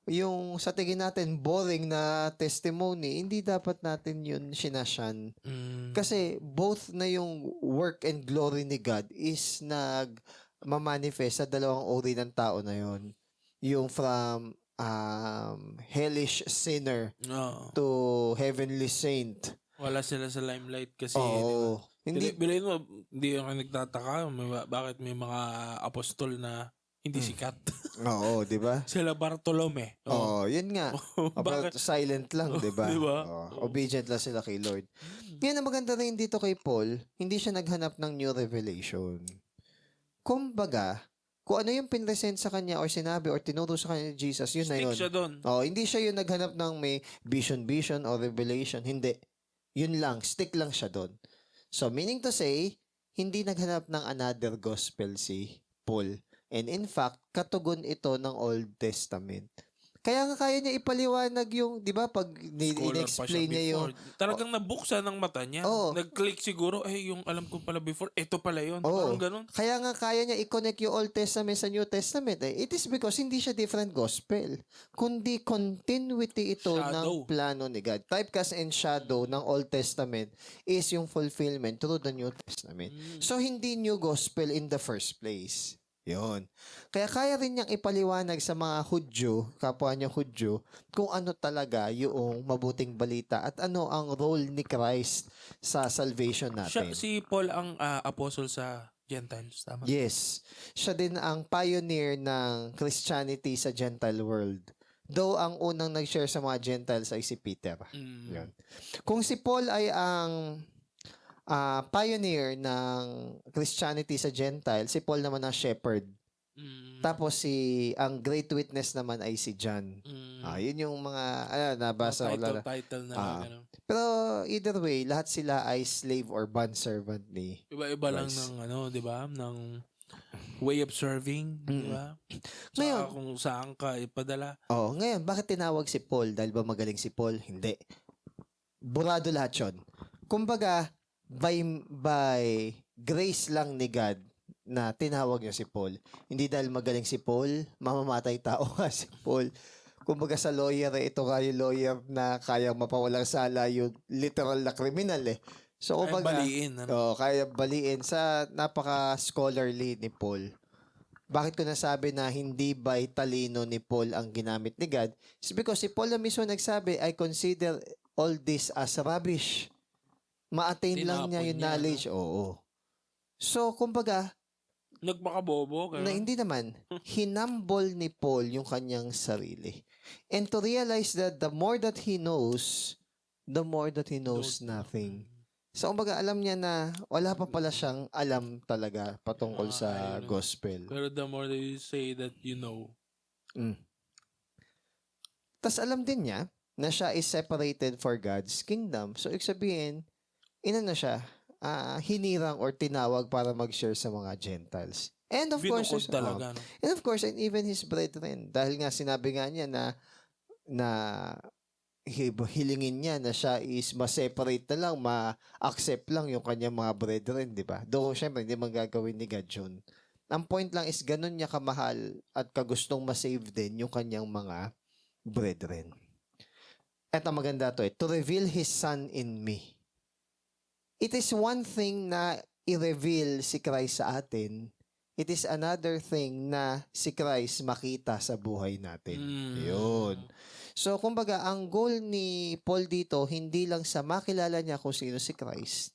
yung sa tingin natin boring na testimony, hindi dapat natin yun sinasyan. Mm. Kasi both na yung work and glory ni God is mamanifest sa dalawang uri ng tao na yon. Yung from hellish sinner Oo. to heavenly saint. Wala sila sa limelight kasi. Oo. Hindi. Hindi, Bilhin mo, hindi ako nagtataka bakit may mga apostol na hindi sikat. oo, di ba? Sila Bartolome. Oo, yun nga. Bakit? Silent lang, di ba? Di ba? Obedient lang sila kay Lord. Yan ang maganda rin dito kay Paul, hindi siya naghanap ng new revelation. Kumbaga, kung ano yung pinresent sa kanya or sinabi or tinuro sa kanya ni Jesus, yun na Stick yun. siya doon. Hindi siya yung naghanap ng may vision or revelation. Hindi. Yun lang. Stick lang siya doon. So, meaning to say, hindi naghanap ng another gospel si Paul. And in fact, katugon ito ng Old Testament. Kaya nga kaya niya ipaliwanag yung, di ba, pag Scholar pa siya in-explain niya yung, before. Talagang nabuksan ng mata niya. Oo. Nag-click siguro, yung alam ko pala before, ito pala yun. Oo. Parang ganun. Kaya nga kaya niya i-connect yung Old Testament sa New Testament. It is because hindi siya different gospel, kundi continuity ito Shadow. ng plano ni God. Typecast and shadow ng Old Testament is yung fulfillment through the New Testament. So, hindi new gospel in the first place. Yun. Kaya rin niyang ipaliwanag sa mga Hudyo, kapwa niya Hudyo, kung ano talaga yung mabuting balita at ano ang role ni Christ sa salvation natin. Si Paul ang apostle sa Gentiles, tama? Yes. Siya din ang pioneer ng Christianity sa Gentile world. Though ang unang nag-share sa mga Gentiles ay si Peter. Yun. Kung si Paul ay ang pioneer ng Christianity sa Gentile, si Paul naman ang shepherd. Tapos ang great witness naman ay si John. Yun yung mga nabasa ko lang. Title na ganun. Pero either way, lahat sila ay slave or bondservant ni Iba-iba lang Christ. ng di ba? Ng way of serving, di ba? Ngayon, Saka kung saan ka ipadala. ngayon, bakit tinawag si Paul? Dahil ba magaling si Paul? Hindi. Burado lahat yun. Kumbaga, by grace lang ni God na tinawag niya si Paul. Hindi dahil magaling si Paul, mamamatay tao nga si Paul. Kumbaga sa lawyer, ito nga yung lawyer na kayang mapawalang sala yung literal na kriminal eh. So, Kaya kumbaga, baliin. kaya baliin sa napaka-scholarly ni Paul. Bakit ko nasabi na hindi by talino ni Paul ang ginamit ni God? It's because si Paul na mismo nagsabi, I consider all this as rubbish. Ma-attain lang niya Tinapon yung niya, knowledge. Oo. So, kumbaga, Nagpakabobo. na hindi naman, hinumble ni Paul yung kanyang sarili. And to realize that the more that he knows nothing. So, kumbaga, alam niya na wala pa pala siyang alam talaga patungkol sa ayun. gospel. Pero the more that you say that you know. Tas alam din niya na siya is separated for God's kingdom. So, ibig sabihin, na siya, hinirang or tinawag para mag-share sa mga Gentiles. And of course, Binukod talaga. No? and of course, and even his brethren. Dahil nga sinabi nga niya na hilingin niya na siya is ma-separate na lang, ma-accept lang yung kanyang mga brethren, di ba? Though, syempre, hindi man gagawin ni God yun. Ang point lang is ganun niya kamahal at kagustong masave din yung kanyang mga brethren. At ang maganda to to reveal His Son in me. It is one thing na i-reveal si Christ sa atin. It is another thing na si Christ makita sa buhay natin. Yun. So, kumbaga, ang goal ni Paul dito, hindi lang sa makilala niya kung sino si Christ,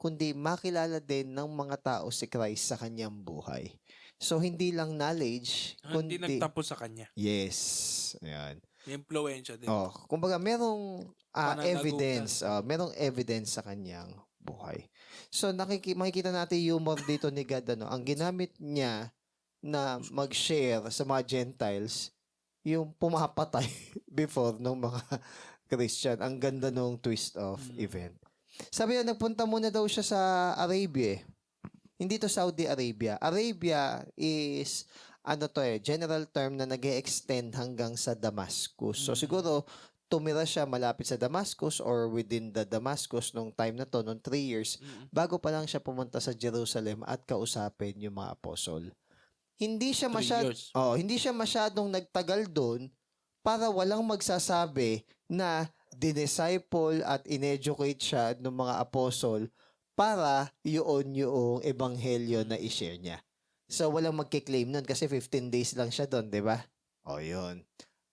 kundi makilala din ng mga tao si Christ sa kanyang buhay. So, hindi lang knowledge, Hindi kundi... nagtapos sa kanya. Yes. Ayan. May influensya din. Kumbaga, merong Pananagutan. merong evidence sa kanyang buhay. So, makikita natin humor dito ni God, ang ginamit niya na mag-share sa mga Gentiles, yung pumapatay before ng mga Christian. Ang ganda nung twist of event. Sabi niya, nagpunta muna daw siya sa Arabia. Hindi to Saudi Arabia. Arabia is, general term na nag-extend hanggang sa Damascus. So, siguro, tumira siya malapit sa Damascus or within the Damascus nung time na to, nung 3 years, bago pa lang siya pumunta sa Jerusalem at kausapin yung mga apostol. Hindi siya 3 years. hindi siya masyadong nagtagal doon para walang magsasabi na dinisciple at ineducate siya ng mga apostol para yun yung ebanghelyo na i-share niya. So, walang magkiklaim nun kasi 15 days lang siya doon, di ba? Yun.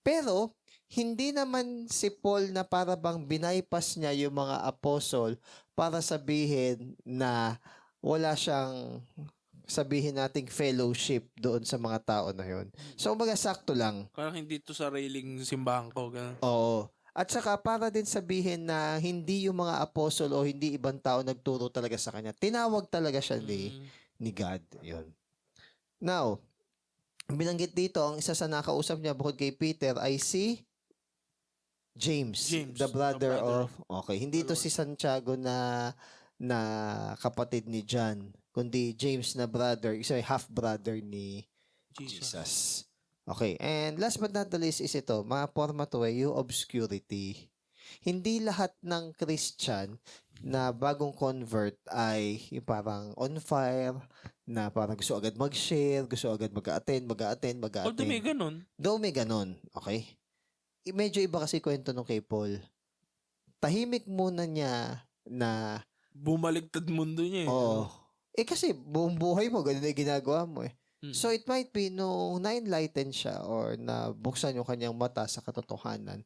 Pero, hindi naman si Paul na para bang binaypas niya yung mga apostol para sabihin na wala siyang sabihin nating fellowship doon sa mga tao na yun. So, kumbaga, sakto lang. Parang hindi to sariling simbahan ko. Ganun. Oo. At saka, para din sabihin na hindi yung mga apostol o hindi ibang tao nagturo talaga sa kanya. Tinawag talaga siya ni God. Yun. Now, binanggit dito, ang isa sa nakausap niya bukod kay Peter ay si James, the brother of... Okay, hindi to si Santiago na kapatid ni John, kundi James na brother, isa ay half-brother ni Jesus. Okay, and last but not the least is ito, mga forma to yung obscurity. Hindi lahat ng Christian na bagong convert ay yung parang on fire, na parang gusto agad mag-share, gusto agad mag-attend. Although may ganun. Though may ganun, okay? Medyo iba kasi kwento nung kay Paul. Tahimik muna niya na Bumaligtad mundo niya kasi buong buhay mo, ganun na yung ginagawa mo eh. So it might be nung na-enlighten siya or nabuksan yung kanyang mata sa katotohanan,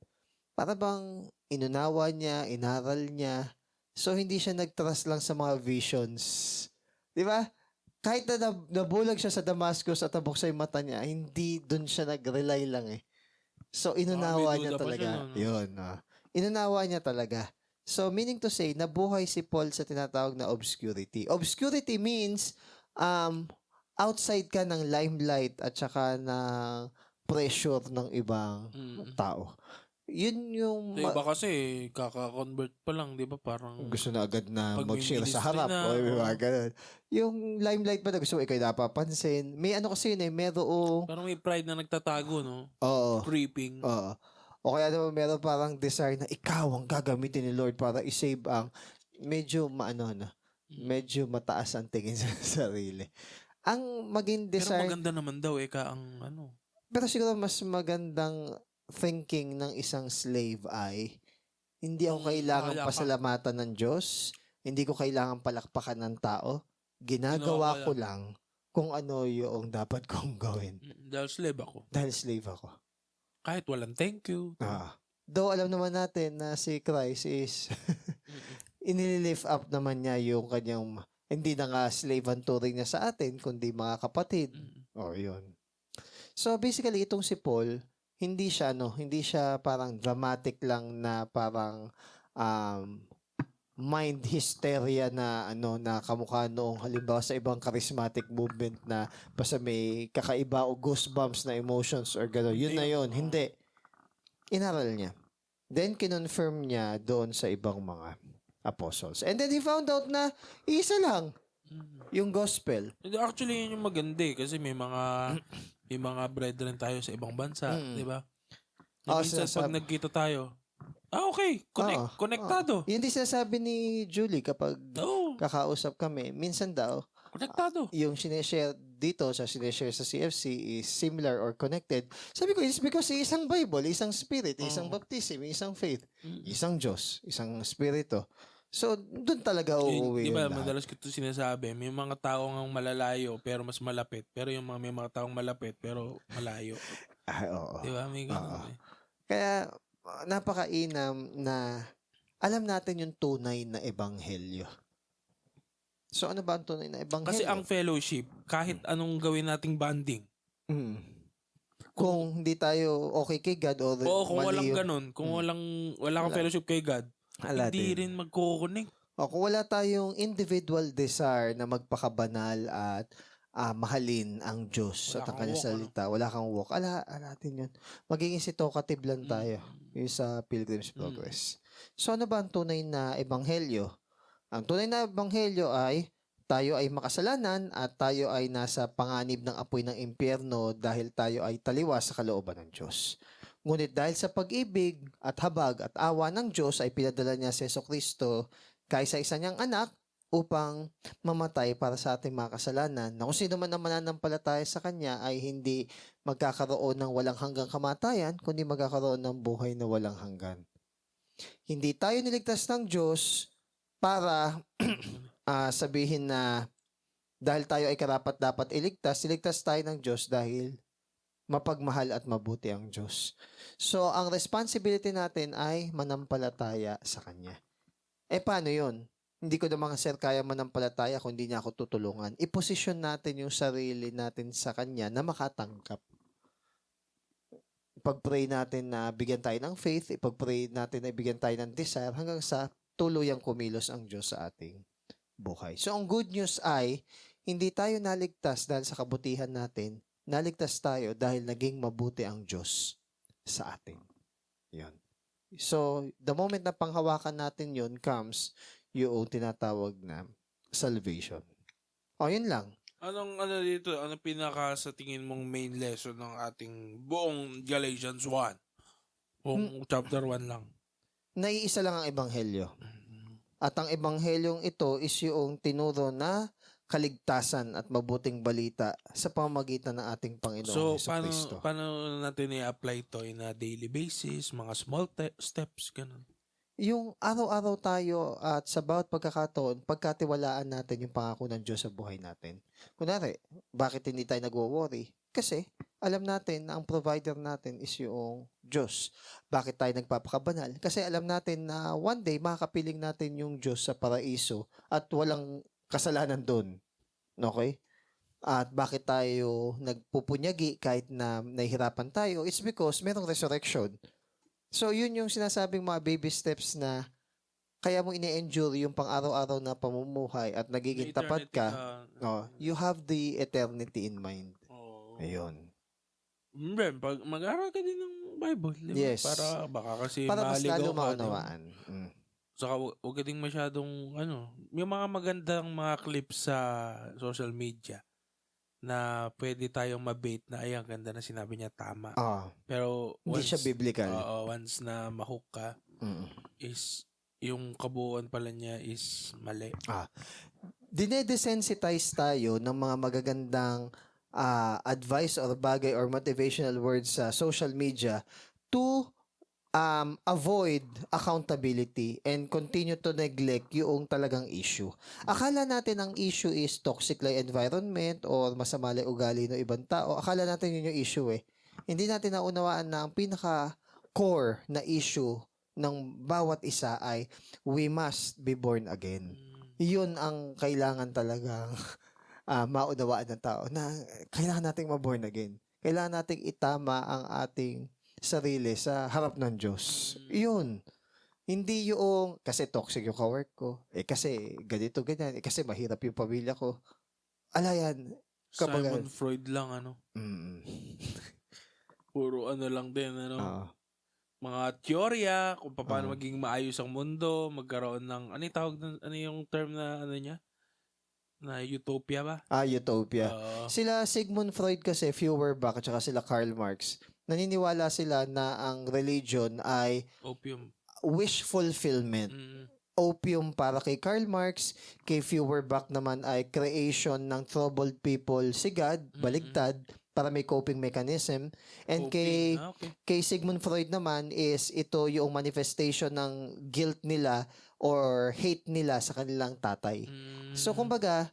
para bang inunawa niya, inaral niya, so hindi siya nag-trust lang sa mga visions. Di ba? Kahit na nabulag siya sa Damascus at nabuksan yung mata niya, hindi dun siya nag-rely lang eh. So inunawa niya talaga. Yun. Inunawa niya talaga. So, meaning to say, nabuhay si Paul sa tinatawag na obscurity. Obscurity means, outside ka ng limelight at saka ng pressure ng ibang tao. Yun yung... Iba kasi, kaka-convert pa lang, di ba? Parang... Gusto na agad na pag mag-share sa harap. Ganun. Yung limelight pa na gusto mo ikaw napapansin. May kasi yun merong... Parang may pride na nagtatago, no? Oo. Creeping. Oo. O kaya naman meron parang desire na ikaw ang gagamitin ni Lord para i-save ang medyo medyo mataas ang tingin sa sarili. Ang maging desire... Pero maganda naman daw ang Pero siguro mas magandang thinking ng isang slave ay hindi ako kailangan pasalamatan ng Diyos, hindi ko kailangan palakpakan ng tao, ginagawa ko lang kung ano yung dapat kong gawin. Dahil slave ako. Kahit walang thank you. Though alam naman natin na si Christ is inililift up naman niya yung kanyang, hindi na nga slave ang turing niya sa atin, kundi mga kapatid. Yun. So basically, itong si Paul, hindi siya parang dramatic lang na parang mind hysteria na na kamukha noong halimbawa sa ibang charismatic movement na basta may kakaiba o goosebumps na emotions or gano'n. Yun na yun. Hindi. Inaral niya. Then, kinonfirm niya doon sa ibang mga apostles. And then, he found out na isa lang yung gospel. Actually, yun yung maganda kasi may mga brethren tayo sa ibang bansa, di ba? Minsan pag nagkita tayo, okay. Konektado. Yun din sinasabi ni Julie kapag kakausap kami. Minsan daw, konektado. Yung sineshare dito sa sineshare sa CFC is similar or connected, sabi ko, it's because isang Bible, isang Spirit, isang Oo. baptism, isang faith, Mm. isang Diyos, isang Espiritu. So, doon talaga Yun, uuwi di ba, yung lahat. madalas ko ito sinasabi, may mga tao ngang malalayo pero mas malapit. Pero yung may mga taong malapit pero malayo. Oo. Di ba? May Oo. ganun eh. Kaya, napakainam na alam natin yung tunay na ebanghelyo. So, ano ba ang tunay na Kasi ang ebanghelyo? fellowship, kahit anong gawin nating bonding, Mm. Kung hindi tayo okay kay God or oo, kung mali walang yung ganun, kung Mm. wala kang Wala. fellowship kay God, Wala hindi din. rin magko-connect. O kung wala tayong individual desire na magpakabanal at mahalin ang Diyos Wala at ang kang kanyang walk, ano? salita, wala kang walk, natin yun. Magiging si talkative lang tayo. Mm. Yung sa Pilgrim's Mm. Progress. So ano ba ang tunay na ebanghelyo? Ang tunay na ebanghelyo ay tayo ay makasalanan at tayo ay nasa panganib ng apoy ng impyerno dahil tayo ay taliwas sa kalooban ng Diyos. Ngunit dahil sa pag-ibig at habag at awa ng Diyos ay pinadala niya si Jesucristo kaysa isa niyang anak upang mamatay para sa ating mga kasalanan na kung sino man ang mananampalataya sa Kanya ay hindi magkakaroon ng walang hanggang kamatayan kundi magkakaroon ng buhay na walang hanggan. Hindi tayo niligtas ng Diyos para sabihin na dahil tayo ay karapat dapat niligtas tayo ng Diyos dahil mapagmahal at mabuti ang Diyos. So, ang responsibility natin ay manampalataya sa Kanya. Paano yun? Hindi ko naman sir kaya manampalataya kung hindi niya ako tutulungan. Iposisyon natin yung sarili natin sa Kanya na makatanggap. Ipag-pray natin na bigyan tayo ng faith, ipag-pray natin na bigyan tayo ng desire hanggang sa tuluyang kumilos ang Diyos sa ating buhay. So, ang good news ay, hindi tayo naligtas dahil sa kabutihan natin, naligtas tayo dahil naging mabuti ang Diyos sa atin. Yun. So, the moment na panghawakan natin yun comes yung tinatawag na salvation. Yun lang. Anong dito, anong pinaka sa tingin mong main lesson ng ating buong Galatians 1? Kung chapter 1 lang. Naiisa lang ang ebanghelyo. Mm. At ang ebanghelyong ito is yung tinuro na kaligtasan at mabuting balita sa pamamagitan ng ating Panginoong So, Jesucristo. paano natin i-apply to in a daily basis, mga small steps, ganun? Yung araw-araw tayo at sa bawat pagkakataon, pagkatiwalaan natin yung pangako ng Diyos sa buhay natin. Kunwari, bakit hindi tayo nagwo-worry? Kasi alam natin na ang provider natin is yung Diyos. Bakit tayo nagpapakabanal? Kasi alam natin na one day makakapiling natin yung Diyos sa paraiso at walang kasalanan doon. Okay? At bakit tayo nagpupunyagi kahit na nahihirapan tayo? It's because merong resurrection. So, yun yung sinasabing mga baby steps na kaya mo ini-endure yung pang-araw-araw na pamumuhay at nagiging tapat ka. You have the eternity in mind. Ayun. Pag mag-aral ka din ng Bible, di ba? Yes. Para baka kasi Para mas maligaw lalo ka, di ba? maunawaan. Saka huwag ka ding masyadong, yung mga magandang mga clips sa social media na pwede tayong mabait na, ay, ang ganda na sinabi niya, tama. Pero Hindi siya biblical. Once na mahook ka, is yung kabuuan pala niya is mali. Dinedesensitize tayo ng mga magagandang advice or bagay or motivational words sa social media to avoid accountability and continue to neglect yung talagang issue. Akala natin ang issue is toxic like environment or masama lang ugali ng ibang tao. Akala natin yun yung issue eh. Hindi natin naunawaan na ang pinaka-core na issue ng bawat isa ay we must be born again. Yun ang kailangan talagang maunawaan ng tao na kailangan nating ma-born again. Kailangan nating itama ang ating sarili sa harap ng Diyos. Yun. Hindi yung, kasi toxic yung kawork ko. Kasi ganito, ganyan. Kasi mahirap yung pamilya ko. Yan. Simon Freud lang, Puro lang din, mga teorya kung paano maging maayos ang mundo, magkaroon ng, ano yung term na, niya? Na utopia ba? Utopia. Sila Sigmund Freud kasi, Feuerbach, at saka sila Karl Marx, naniniwala sila na ang religion ay opium, wish fulfillment. opium para kay Karl Marx, kay Feuerbach naman ay creation ng troubled people si God, baligtad, para may coping mechanism. And Coping. Okay. kay Sigmund Freud naman is ito yung manifestation ng guilt nila or hate nila sa kanilang tatay. So kumbaga,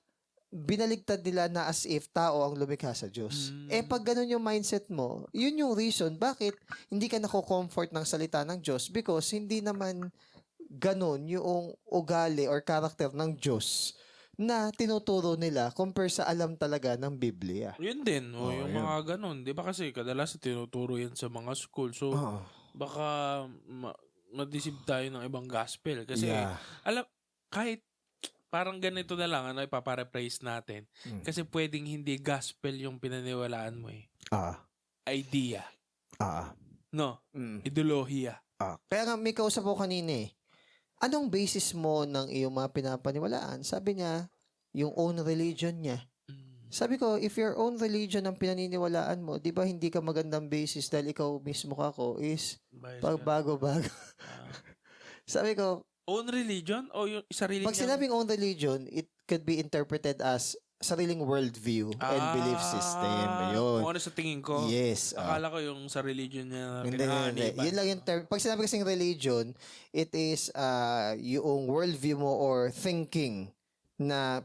binaligtad nila na as if tao ang lumikha sa Diyos. Pag ganun yung mindset mo, yun yung reason bakit hindi ka nako-comfort ng salita ng Diyos, because hindi naman ganun yung ugali or karakter ng Diyos na tinuturo nila compare sa alam talaga ng Biblia. Yun din, yung yun. mga ganun. Di ba kasi kadalasan tinuturo yan sa mga school. So, baka ma-deceive tayo ng ibang gospel. Kasi, kahit parang ganito na lang, ipaparaphrase natin. Kasi pwedeng hindi gospel yung pinaniwalaan mo eh. Idea. No? Ideolohiya. Kaya nga may kausap ko kanina eh. Anong basis mo ng iyong mga pinapaniwalaan? Sabi niya, yung own religion niya. Sabi ko, if your own religion ang pinaniniwalaan mo, di ba hindi ka magandang basis dahil ikaw mismo kako is pagbago-bago. Sabi ko, own religion o yung sarili pag sinabing own religion, it could be interpreted as sariling worldview and belief system. Yun. Kung ano sa tingin ko. Yes. Akala ko yung sa religion niya. Hindi. Yun lang yung term. Pag sinabi kasing religion, it is yung worldview mo or thinking na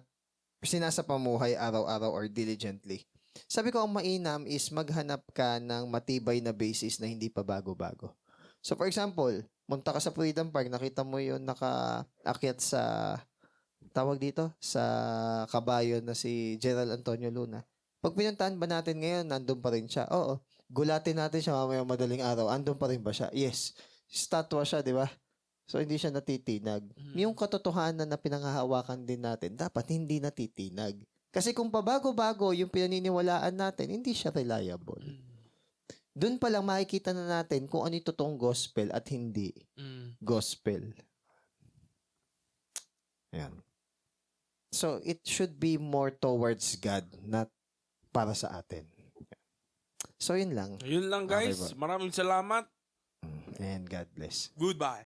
sinasapamuhay araw-araw or diligently. Sabi ko, ang mainam is maghanap ka ng matibay na basis na hindi pa bago-bago. So for example, munta ka sa Freedom Park, nakita mo yun nakaakyat sa tawag dito, sa kabayo na si Gerald Antonio Luna. Pag pinuntahan ba natin ngayon, nandun pa rin siya? Oo. Gulatin natin siya mamaya madaling araw, andun pa rin ba siya? Yes. Statwa siya, di ba? So, hindi siya natitinag. Yung katotohanan na pinanghahawakan din natin, dapat hindi natitinag. Kasi kung pabago-bago yung pinaniniwalaan natin, hindi siya reliable. Doon pa lang makikita na natin kung ano yung totoong gospel at hindi gospel. Ayan. So, it should be more towards God, not para sa atin. So, yun lang. Yun lang guys. Okay, Maraming salamat. And God bless. Goodbye.